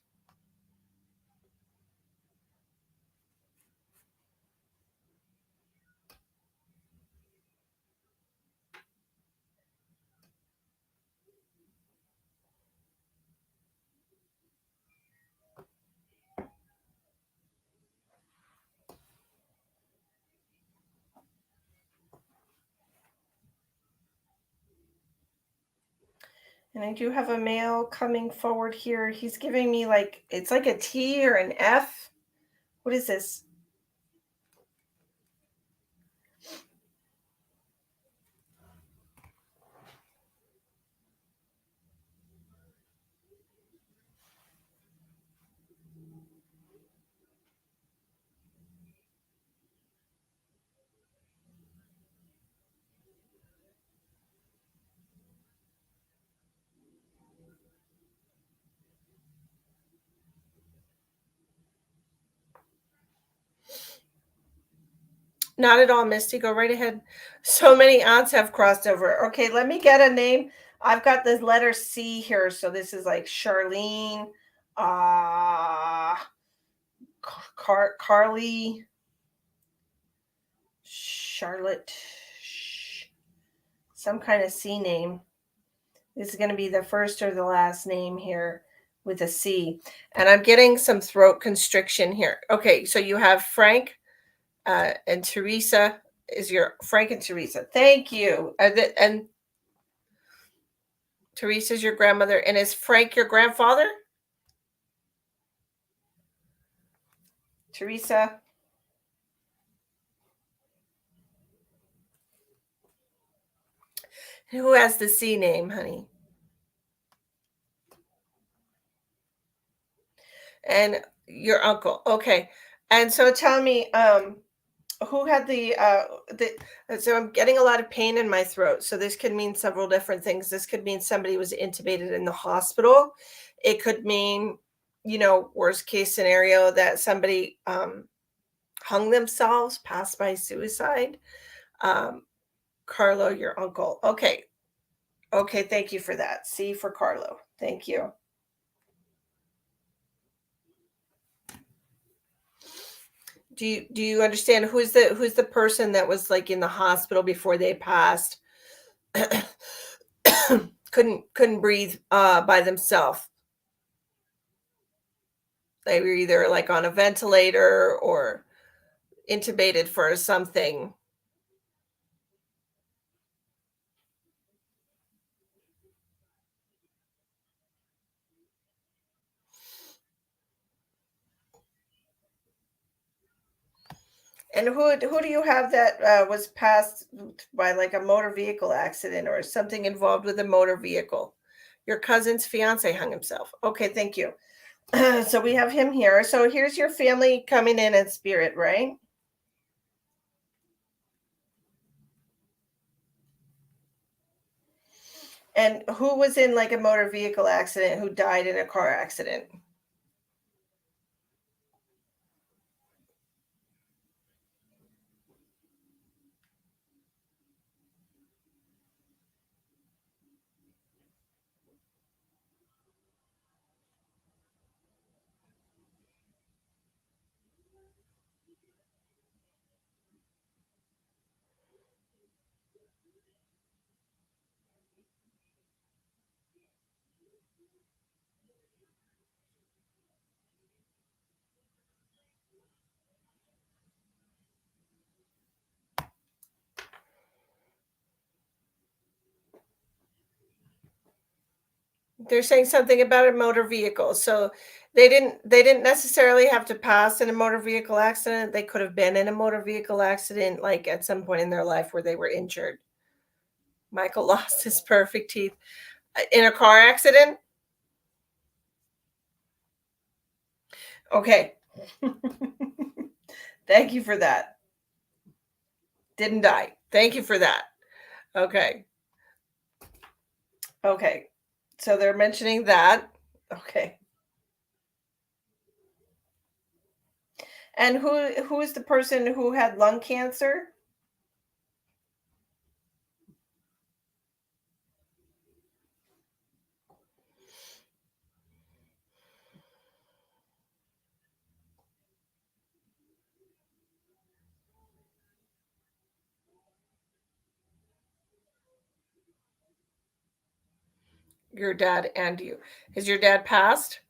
[SPEAKER 1] And I do have a male coming forward here. He's giving me like, it's like a T or an F. What is this? Not at all, Misty. Go right ahead. So many aunts have crossed over. Okay, let me get a name. I've got this letter C here. So this is like Charlene, uh, Carly, Charlotte, some kind of C name. This is going to be the first or the last name here with a C. And I'm getting some throat constriction here. Okay, so you have Frank and Teresa is your Frank and Teresa. Thank you. And Teresa's your grandmother. And is Frank your grandfather? Teresa. Who has the C name, honey? And your uncle. Okay. And so tell me, who had so I'm getting a lot of pain in my throat. So this could mean several different things. This could mean somebody was intubated in the hospital. It could mean, worst case scenario that somebody hung themselves, passed by suicide. Carlo, your uncle. Okay. Okay, thank you for that. C for Carlo. Thank you. Do you understand who's the person that was like in the hospital before they passed? couldn't breathe by themselves. They were either like on a ventilator or intubated for something. And who do you have that was passed by like a motor vehicle accident or something involved with a motor vehicle? Your cousin's fiance hung himself. Okay, thank you. So we have him here. So here's your family coming in spirit, right? And who was in like a motor vehicle accident who died in a car accident? They're saying something about a motor vehicle. So they didn't necessarily have to pass in a motor vehicle accident. They could have been in a motor vehicle accident like at some point in their life where they were injured. Michael lost his perfect teeth in a car accident. Okay. Thank you for that. Didn't die. Thank you for that. Okay. Okay. So they're mentioning that. Okay. And who is the person who had lung cancer? Your dad and you. Is your dad passed?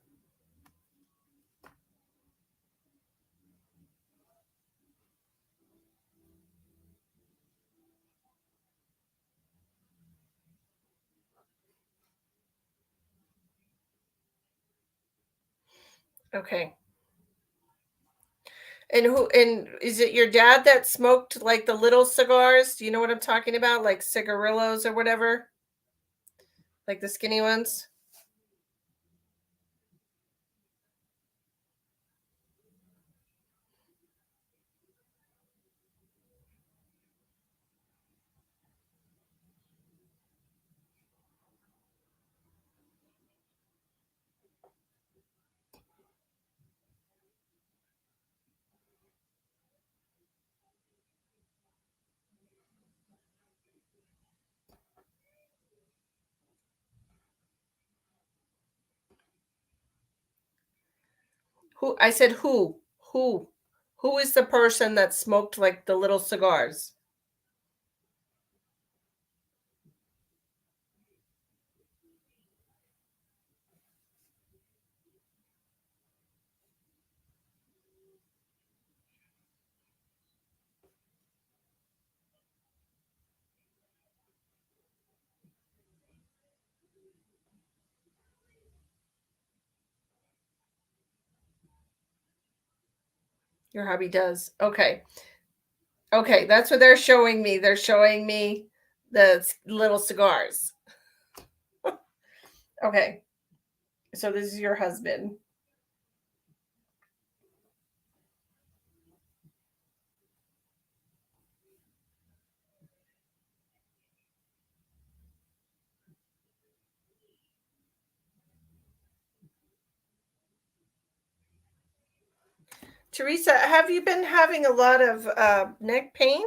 [SPEAKER 1] Okay. And is it your dad that smoked like the little cigars? Do you know what I'm talking about? Like cigarillos or whatever? Like the skinny ones? Who I said who? Who? Who is the person that smoked like the little cigars? Your hubby does. Okay. Okay, that's what they're showing me. They're showing me the little cigars. Okay. So this is your husband. Teresa, have you been having a lot of neck pain?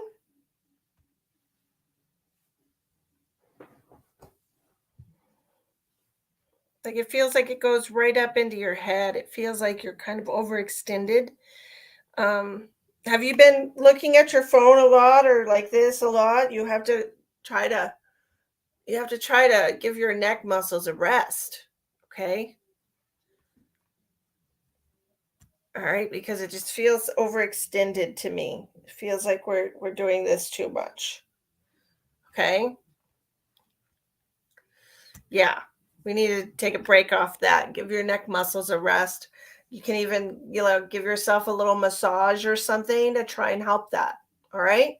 [SPEAKER 1] Like it feels like it goes right up into your head. It feels like you're kind of overextended. Um, have you been looking at your phone a lot or like this a lot? Try to you have to try to give your neck muscles a rest. Okay? All right, because it just feels overextended to me. It feels like we're doing this too much. Okay? Yeah. We need to take a break off that. Give your neck muscles a rest. You can even, give yourself a little massage or something to try and help that. All right?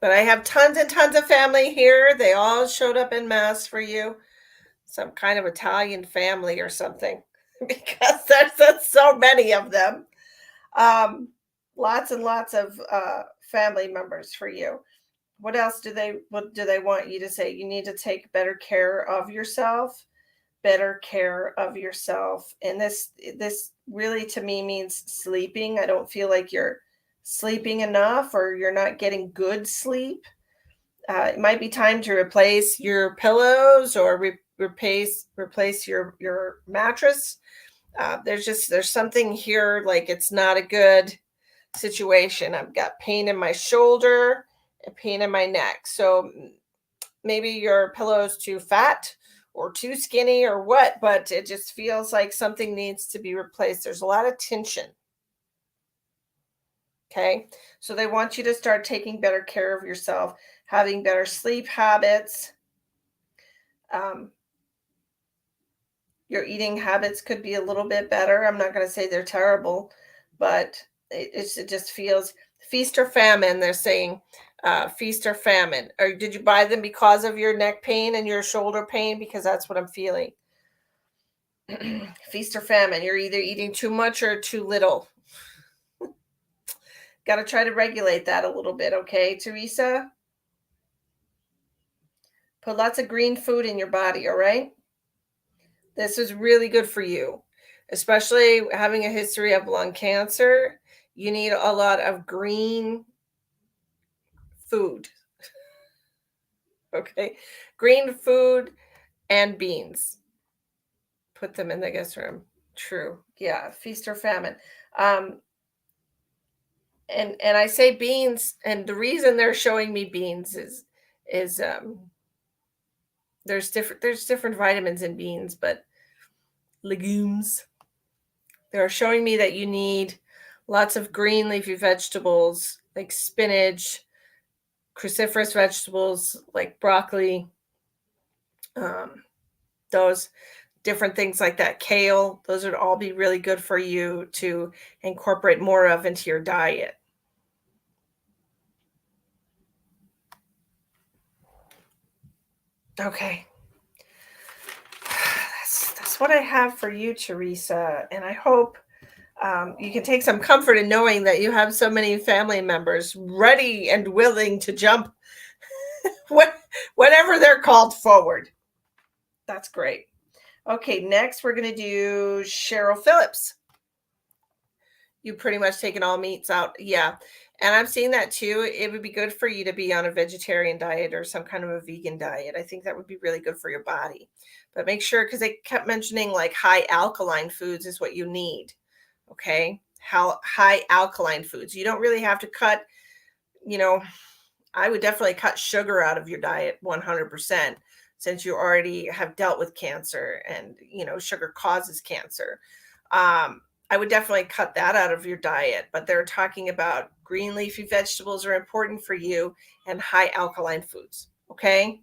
[SPEAKER 1] But I have tons and tons of family here. They all showed up in mass for you. Some kind of Italian family or something, because there's so many of them. Um, Lots and lots of family members for you. What do they want you to say? You need to take better care of yourself, better care of yourself. And this really to me means sleeping. I don't feel like you're sleeping enough or you're not getting good sleep. It might be time to replace your pillows or replace your mattress. There's something here like it's not a good situation. I've got pain in my shoulder and pain in my neck. So maybe your pillow is too fat or too skinny or what, but it just feels like something needs to be replaced. There's a lot of tension. Okay. So they want you to start taking better care of yourself, having better sleep habits. Um, your eating habits could be a little bit better. I'm not going to say they're terrible, but it just feels feast or famine. They're saying Feast or famine? Or did you buy them because of your neck pain and your shoulder pain? Because that's what I'm feeling. Feast or famine. You're either eating too much or too little. Got to try to regulate that a little bit, okay, Teresa? Put lots of green food in your body, all right? This is really good for you, especially having a history of lung cancer. You need a lot of green food, okay? Green food and beans. Put them in the guest room. True. Yeah, feast or famine. Um, and I say beans, and the reason they're showing me beans is there's different vitamins in beans, but legumes. They're showing me that you need lots of green leafy vegetables like spinach, cruciferous vegetables like broccoli, um, those different things like that, kale. Those would all be really good for you to incorporate more of into your diet. Okay. That's what I have for you, Teresa. And I hope you can take some comfort in knowing that you have so many family members ready and willing to jump whenever they're called forward. That's great. Okay, next we're going to do Cheryl Phillips. You pretty much taken all meats out. Yeah. And I'm seeing that too. It would be good for you to be on a vegetarian diet or some kind of a vegan diet. I think that would be really good for your body. But make sure, because they kept mentioning like high alkaline foods is what you need. Okay. How high alkaline foods. You don't really have to cut, you know, I would definitely cut sugar out of your diet 100% since you already have dealt with cancer and, sugar causes cancer. I would definitely cut that out of your diet, but they're talking about green leafy vegetables are important for you and high alkaline foods. Okay.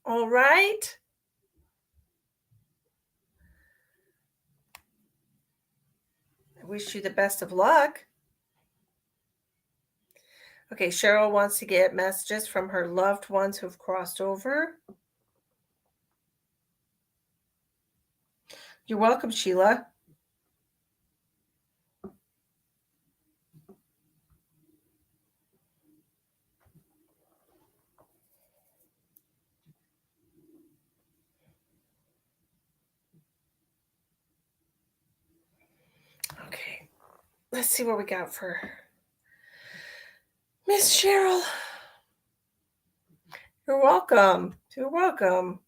[SPEAKER 1] All right. I wish you the best of luck. Okay. Cheryl wants to get messages from her loved ones who've crossed over. You're welcome, Sheila. Okay. Let's see what we got for Miss Cheryl. You're welcome. You're welcome.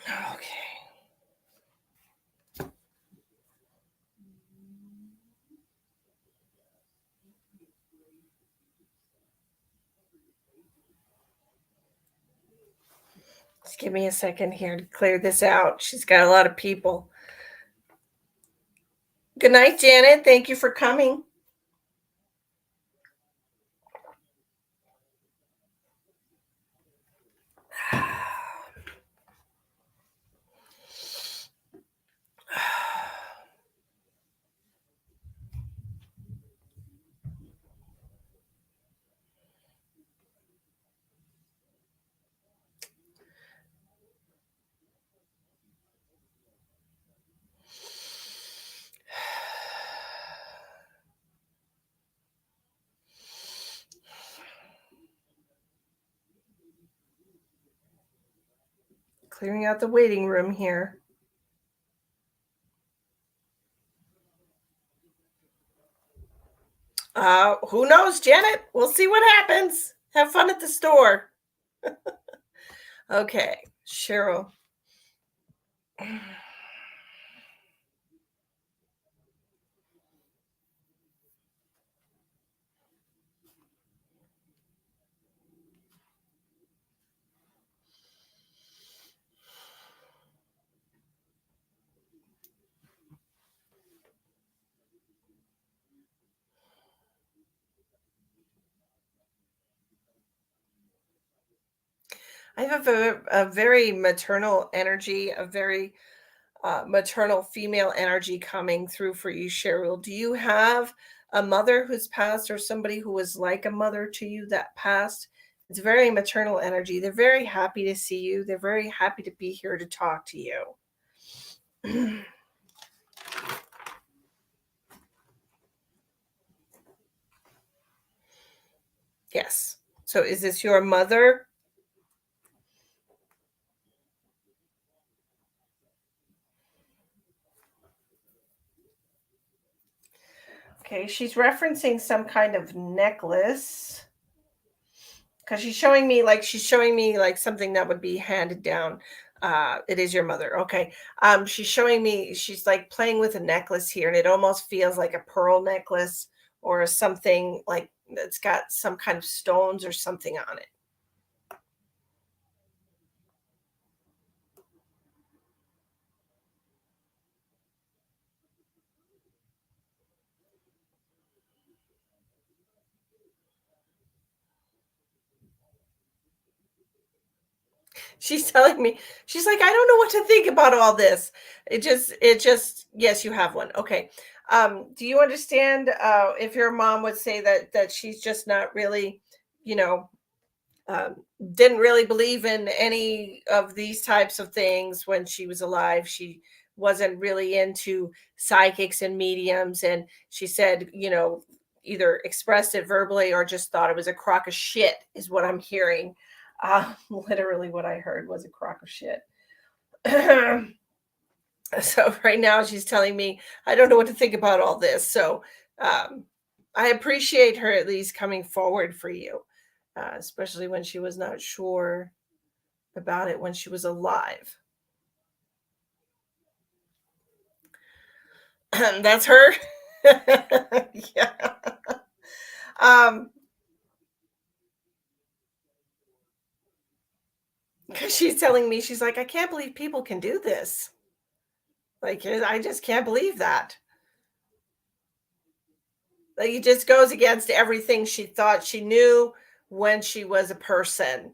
[SPEAKER 1] Okay. Just give me a second here to clear this out. She's got a lot of people. Good night, Janet. Thank you for coming. Clearing out the waiting room here. Who knows, Janet? We'll see what happens. Have fun at the store. Okay, Cheryl. I have a very maternal energy, a very maternal female energy coming through for you, Cheryl. Do you have a mother who's passed or somebody who was like a mother to you that passed? It's very maternal energy. They're very happy to see you. They're very happy to be here to talk to you. Yes. So is this your mother? Okay, she's referencing some kind of necklace because she's showing me like something that would be handed down. It is your mother. Okay. She's showing me she's like playing with a necklace here, and it almost feels like a pearl necklace or something like that's got some kind of stones or something on it. She's telling me, she's like, I don't know what to think about all this. It just yes, you have one. Okay. Do you understand if your mom would say that she's just not really, you know, um, didn't really believe in any of these types of things when she was alive. She wasn't really into psychics and mediums. And she said, either expressed it verbally or just thought it was a crock of shit, is what I'm hearing. Literally, what I heard was a crock of shit. So, right now, she's telling me, I don't know what to think about all this. So, um, I appreciate her at least coming forward for you, especially when she was not sure about it when she was alive. That's her. Yeah. Um, because she's telling me, she's like, I can't believe people can do this. Like, I just can't believe that. Like, it just goes against everything she thought she knew when she was a person.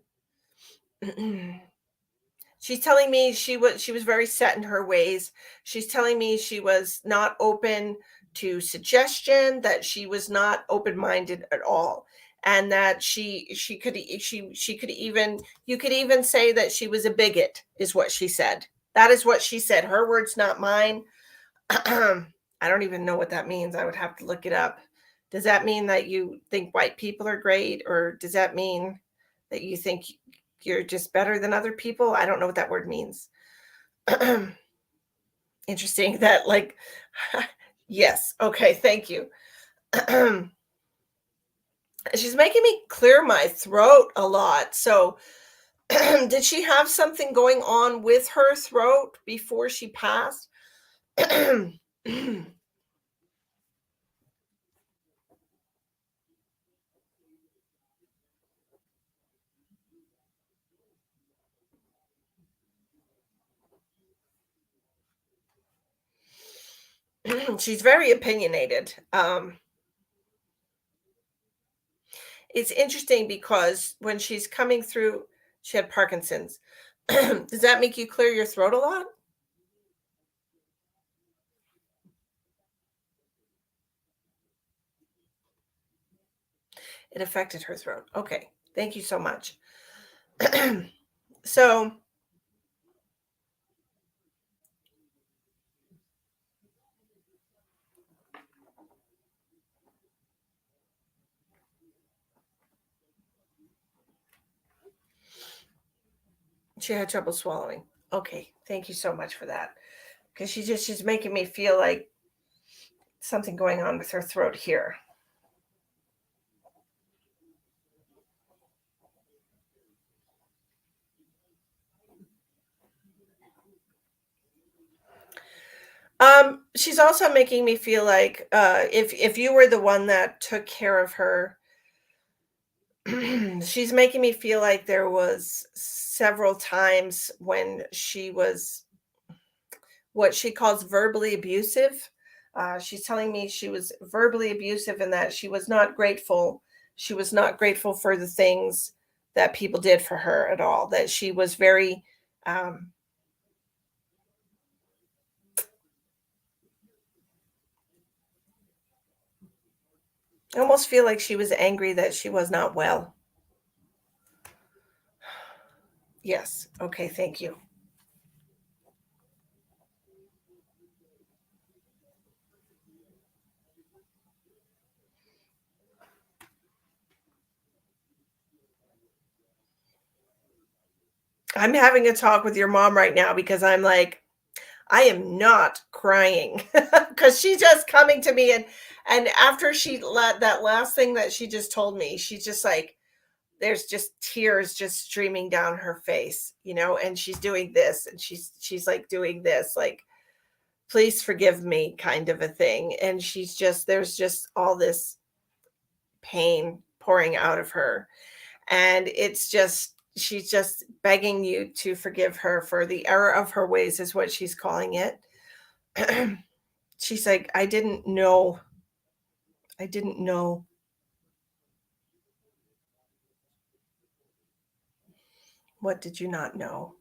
[SPEAKER 1] She's telling me she was very set in her ways. She's telling me she was not open to suggestion, that she was not open-minded at all, and that she could even, you could even say that she was a bigot, is what she said. That is what she said. Her words, not mine. I don't even know what that means. I would have to look it up. Does that mean that you think white people are great, or does that mean that you think you're just better than other people? I don't know what that word means. Interesting that, like, yes. Okay, thank you. She's making me clear my throat a lot. So, did she have something going on with her throat before she passed? She's very opinionated. It's interesting because when she's coming through, she had Parkinson's. Does that make you clear your throat a lot? It affected her throat. Okay. Thank you so much. So she had trouble swallowing. Okay. Thank you so much for that. Because she's making me feel like something going on with her throat here. She's also making me feel like if you were the one that took care of her, she's making me feel like there was several times when she was what she calls verbally abusive. She's telling me she was verbally abusive and that she was not grateful. She was not grateful for the things that people did for her at all, that she was very, um, I almost feel like she was angry that she was not well. Yes. Okay. Thank you. I'm having a talk with your mom right now because I'm like, I am not crying because she's just coming to me, and after she let that last thing that she just told me, she's just like, there's just tears just streaming down her face, and she's doing this, and she's like doing this, like, please forgive me kind of a thing. And there's just all this pain pouring out of her. And she's just begging you to forgive her for the error of her ways, is what she's calling it. She's like, I didn't know. What did you not know?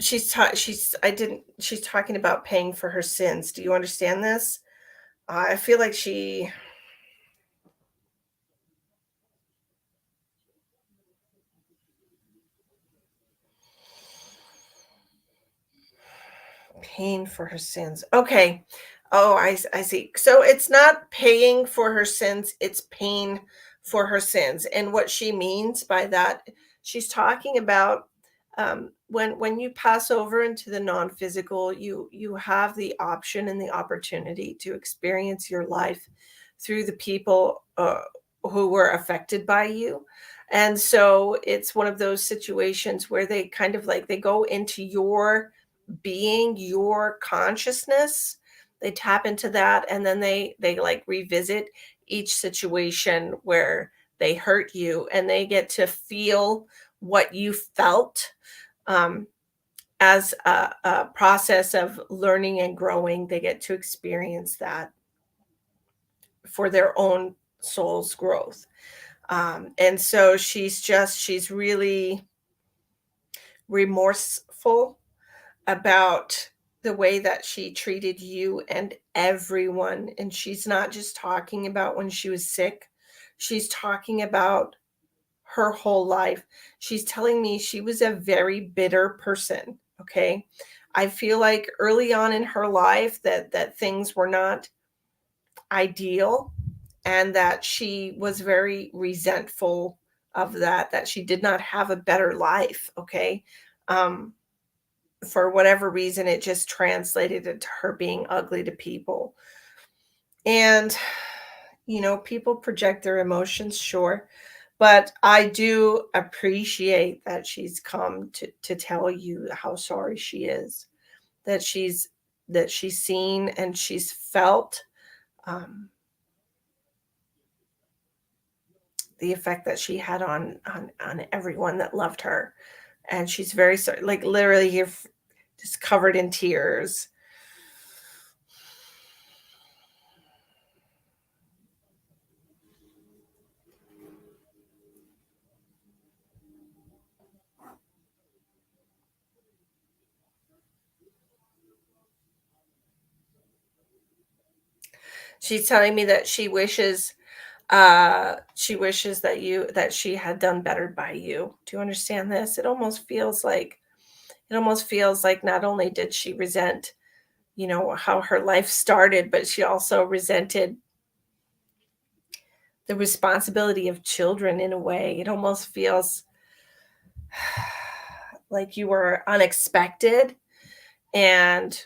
[SPEAKER 1] She's talking about paying for her sins. Do you understand this? I feel like she paying for her sins. Okay. Oh, I see. So it's not paying for her sins, it's paying for her sins. And what she means by that, she's talking about, when you pass over into the non-physical, you have the option and the opportunity to experience your life through the people, who were affected by you. And so it's one of those situations where they kind of like they go into your being, your consciousness. They tap into that, and then they like revisit each situation where they hurt you, and they get to feel what you felt, um, as a process of learning and growing. They get to experience that for their own soul's growth. And so she's really remorseful about the way that she treated you and everyone. And she's not just talking about when she was sick, she's talking about her whole life. She's telling me she was a very bitter person. Okay. I feel like early on in her life that things were not ideal, and that she was very resentful of that she did not have a better life. Okay. Um, for whatever reason, it just translated into her being ugly to people. And, people project their emotions, sure. But I do appreciate that she's come to tell you how sorry she is, that she's seen and she's felt, um, the effect that she had on everyone that loved her. And she's very sorry, like literally here, just covered in tears. She's telling me that she wishes that she had done better by you. Do you understand this? It almost feels like not only did she resent, how her life started, but she also resented the responsibility of children in a way. It almost feels like you were unexpected. And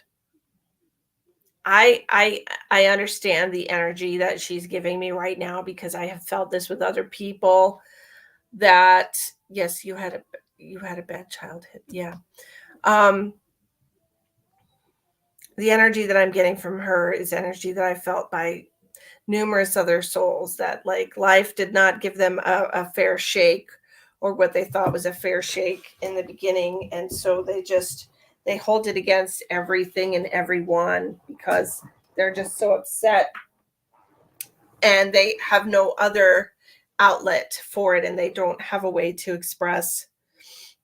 [SPEAKER 1] I understand the energy that she's giving me right now, because I have felt this with other people. That, yes, you had a bad childhood. Yeah. Um, the energy that I'm getting from her is energy that I felt by numerous other souls, that like life did not give them a fair shake, or what they thought was a fair shake in the beginning. And so they hold it against everything and everyone, because they're just so upset, and they have no other outlet for it, and they don't have a way to express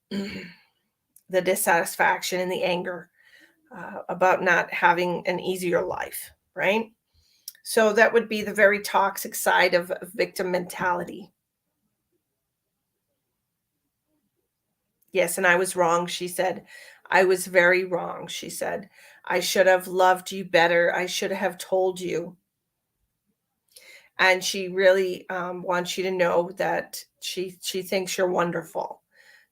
[SPEAKER 1] the dissatisfaction and the anger about not having an easier life, right? So that would be the very toxic side of victim mentality. Yes, and I was wrong, she said. I was very wrong, she said. I should have loved you better. I should have told you. And she really wants you to know that she thinks you're wonderful,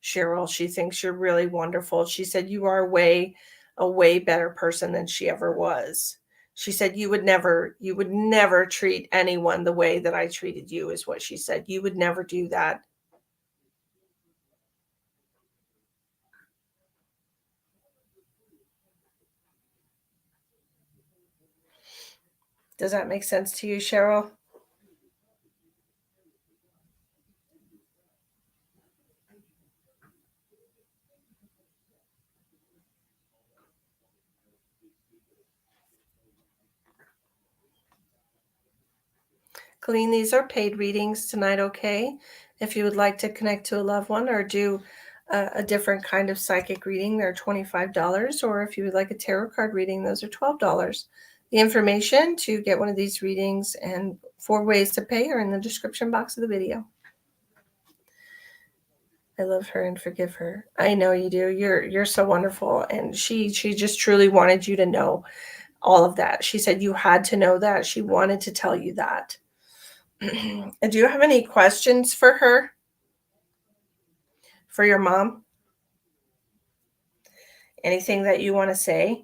[SPEAKER 1] Cheryl. She thinks you're really wonderful. She said you are a way better person than she ever was. She said you would never treat anyone the way that I treated you, is what she said. You would never do that. Does that make sense to you, Cheryl? Colleen, these are paid readings tonight, okay? If you would like to connect to a loved one or do a different kind of psychic reading, they're $25. Or if you would like a tarot card reading, those are $12. The information to get one of these readings and 4 ways to pay are in the description box of the video. I love her and forgive her. I know you do. You're so wonderful. And she just truly wanted you to know all of that. She said you had to know that. She wanted to tell you that. And do you have any questions for her? For your mom? Anything that you want to say?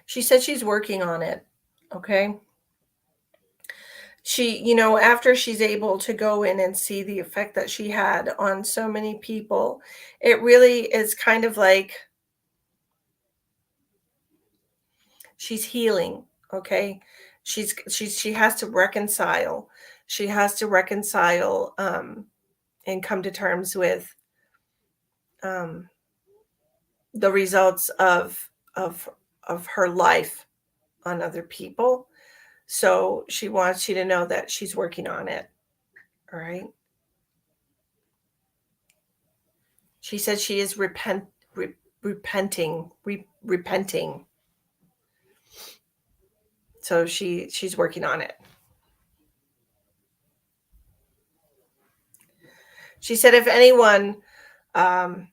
[SPEAKER 1] She said she's working on it. Okay. After she's able to go in and see the effect that she had on so many people, it really is kind of like she's healing. Okay. She has to reconcile. She has to reconcile and come to terms with um, the results of of her life on other people. So she wants you to know that she's working on it. All right. She said she is repenting. So she's working on it. She said if anyone um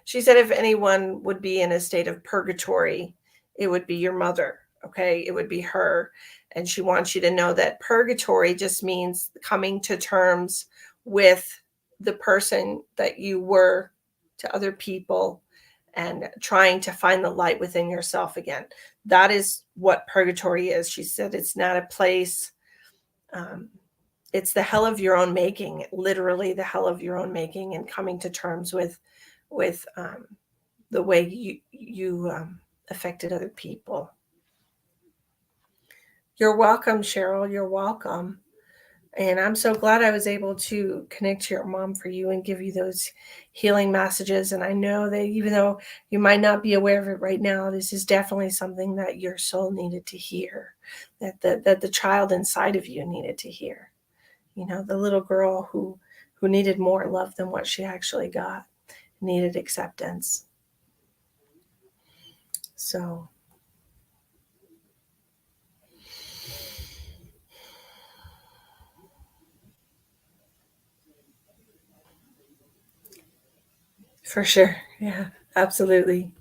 [SPEAKER 1] she said if anyone would be in a state of purgatory, it would be your mother. Okay. It would be her. And she wants you to know that purgatory just means coming to terms with the person that you were to other people and trying to find the light within yourself again. That is what purgatory is. She said it's not a place. Um, it's the hell of your own making, literally the hell of your own making, and coming to terms with the way you affected other people. You're welcome, Cheryl. You're welcome. And I'm so glad I was able to connect to your mom for you and give you those healing messages. And I know that even though you might not be aware of it right now, this is definitely something that your soul needed to hear, that the child inside of you needed to hear. The little girl who needed more love than what she actually got, needed acceptance. So for sure. Yeah, absolutely.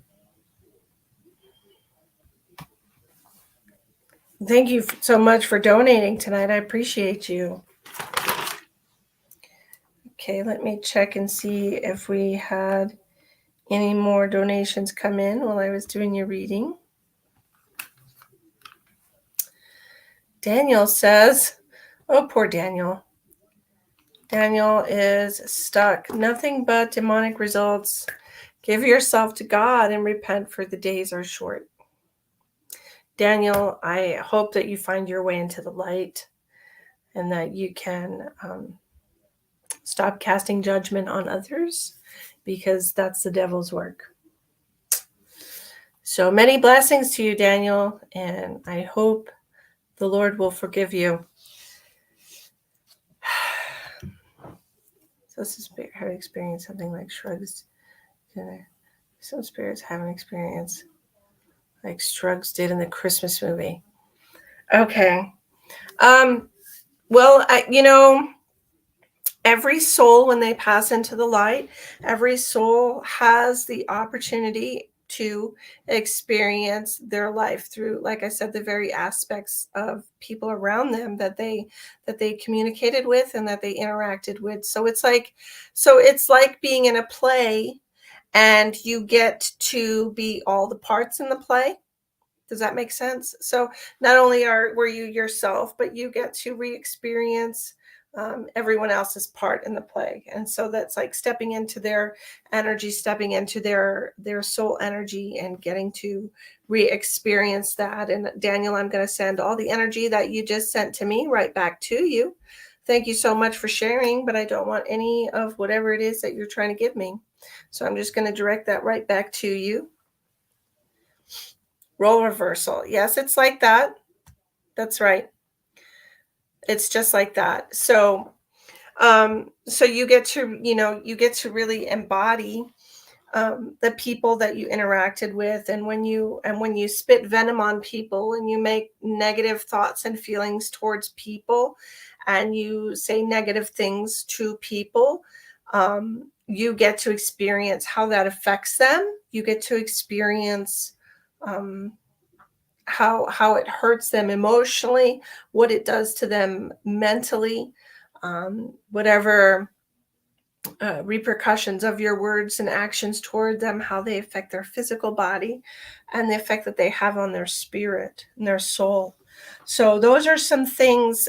[SPEAKER 1] Thank you so much for donating tonight. I appreciate you. Okay, let me check and see if we had any more donations come in while I was doing your reading. Daniel says, oh, poor Daniel. Daniel is stuck. Nothing but demonic results. Give yourself to God and repent, for the days are short. Daniel, I hope that you find your way into the light and that you can stop casting judgment on others, because that's the devil's work. So many blessings to you, Daniel, and I hope the Lord will forgive you. So some spirit have experienced something like shrugs. Some spirits haven't experienced like Shrugs did in the Christmas movie. Okay. Well, every soul, when they pass into the light, every soul has the opportunity to experience their life through, like I said, the very aspects of people around them that they communicated with and that they interacted with. So it's like being in a play, and you get to be all the parts in the play. Does that make sense? So not only were you yourself, but you get to re-experience everyone else's part in the play, and so that's like stepping into their energy, stepping into their soul energy, and getting to re-experience that. And Daniel, I'm going to send all the energy that you just sent to me right back to you. Thank you so much for sharing, but I don't want any of whatever it is that you're trying to give me. So I'm just going to direct that right back to you. Role reversal. Yes, it's like that. That's right. It's just like that. So you get to, really embody the people that you interacted with. And when you spit venom on people, and you make negative thoughts and feelings towards people, and you say negative things to people, you get to experience how that affects them. You get to experience how it hurts them emotionally, what it does to them mentally, whatever repercussions of your words and actions toward them, how they affect their physical body, and the effect that they have on their spirit and their soul. So those are some things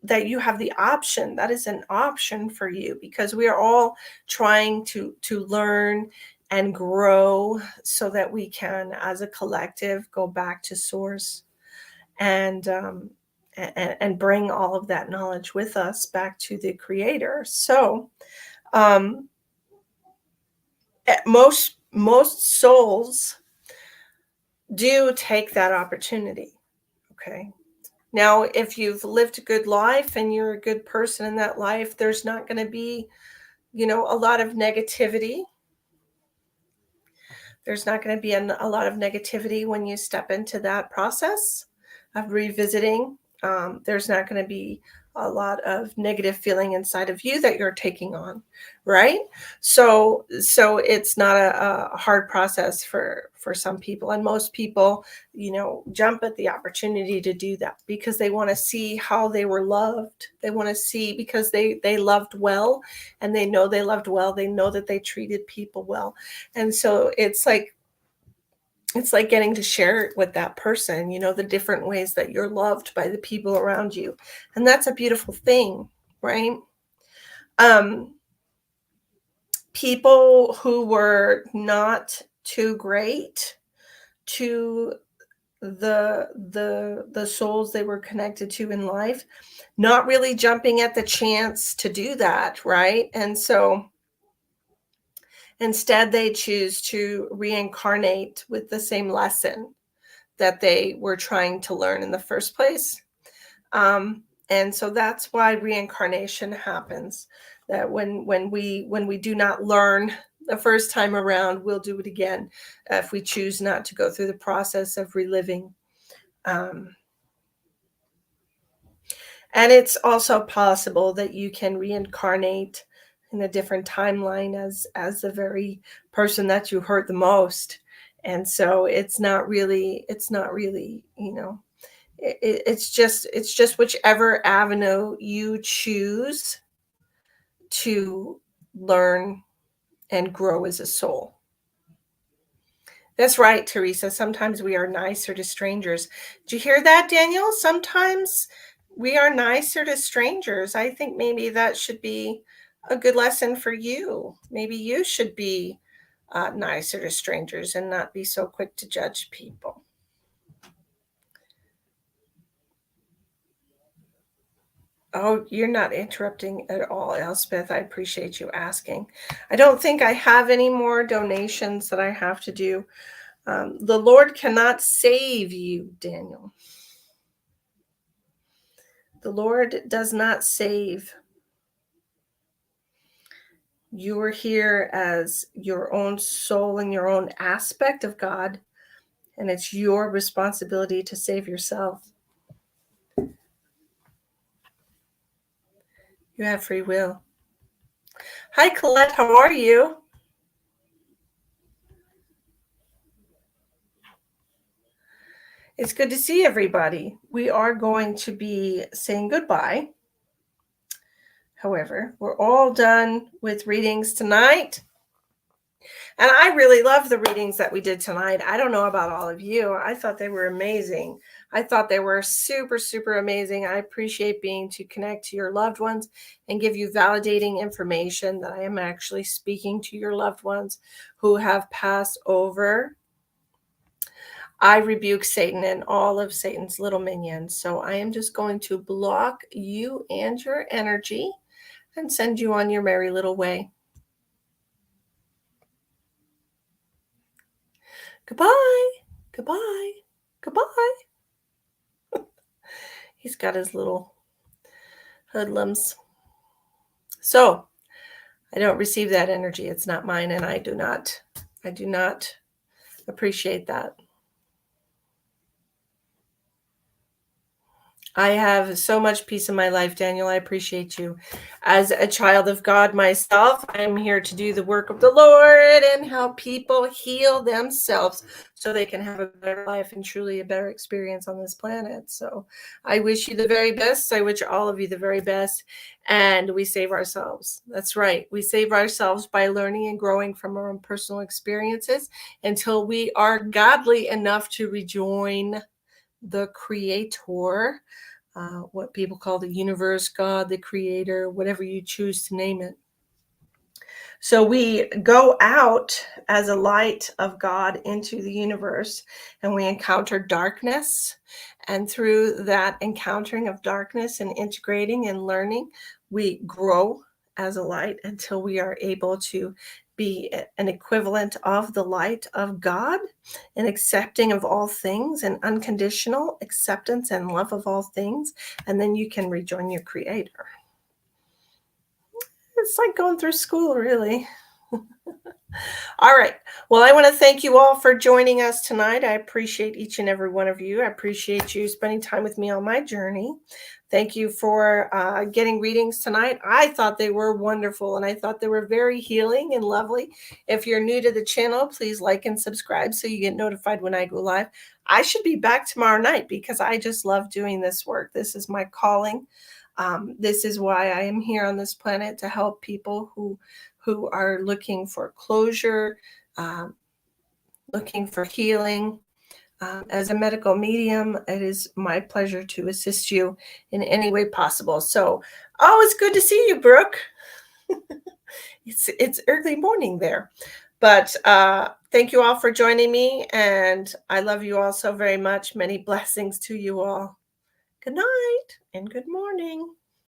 [SPEAKER 1] that you have the option. That is an option for you, because we are all trying to learn and grow so that we can, as a collective, go back to source and bring all of that knowledge with us back to the creator. So most souls do take that opportunity. Okay. Now, if you've lived a good life and you're a good person in that life, there's not going to be, a lot of negativity. There's not going to be a lot of negativity when you step into that process of revisiting. There's not going to be a lot of negative feeling inside of you that you're taking on, right? So it's not a hard process for some people, and most people, jump at the opportunity to do that because they want to see how they were loved. They want to see, because they loved well, and they know they loved well. They know that they treated people well, and so it's like getting to share it with that person, the different ways that you're loved by the people around you. And that's a beautiful thing, right? People who were not too great to the souls they were connected to in life, not really jumping at the chance to do that, right? And so instead, they choose to reincarnate with the same lesson that they were trying to learn in the first place. And so that's why reincarnation happens. That when we do not learn the first time around, we'll do it again if we choose not to go through the process of reliving. And it's also possible that you can reincarnate in a different timeline as the very person that you hurt the most. And so it's not really, it's just whichever avenue you choose to learn and grow as a soul. That's right, Teresa. Sometimes we are nicer to strangers. Did you hear that, Daniel? Sometimes we are nicer to strangers. I think maybe that should be a good lesson for you. Maybe you should be nicer to strangers and not be so quick to judge people. Oh, you're not interrupting at all, Elspeth. I appreciate you asking. I don't think I have any more donations that I have to do. The Lord cannot save you, Daniel. The Lord does not save. You are here as your own soul and your own aspect of God, and it's your responsibility to save yourself. You have free will. Hi, Colette. How are you? It's good to see everybody. We are going to be saying goodbye. However, we're all done with readings tonight. And I really love the readings that we did tonight. I don't know about all of you. I thought they were amazing. I thought they were super, super amazing. I appreciate being to connect to your loved ones and give you validating information that I am actually speaking to your loved ones who have passed over. I rebuke Satan and all of Satan's little minions. So I am just going to block you and your energy and send you on your merry little way. Goodbye. Goodbye. Goodbye. He's got his little hoodlums. So I don't receive that energy. It's not mine, and I do not appreciate that. I have so much peace in my life, Daniel. I appreciate you. As a child of God myself, I'm here to do the work of the Lord and help people heal themselves so they can have a better life and truly a better experience on this planet. So I wish you the very best. I wish all of you the very best. And we save ourselves. That's right. We save ourselves by learning and growing from our own personal experiences until we are godly enough to rejoin the Creator, what people call the universe, God, the Creator, whatever you choose to name it. So we go out as a light of God into the universe and we encounter darkness. And through that encountering of darkness and integrating and learning, we grow as a light until we are able to be an equivalent of the light of God, and accepting of all things, and unconditional acceptance and love of all things. And then you can rejoin your Creator. It's like going through school, really. All right. Well, I want to thank you all for joining us tonight. I appreciate each and every one of you. I appreciate you spending time with me on my journey. Thank you for getting readings tonight. I thought they were wonderful, and I thought they were very healing and lovely. If you're new to the channel, please like and subscribe so you get notified when I go live. I should be back tomorrow night because I just love doing this work. This is my calling. This is why I am here on this planet, to help people who are looking for closure, looking for healing. As a medical medium, it is my pleasure to assist you in any way possible. So, oh, it's good to see you, Brooke. It's early morning there. But thank you all for joining me, and I love you all so very much. Many blessings to you all. Good night and good morning.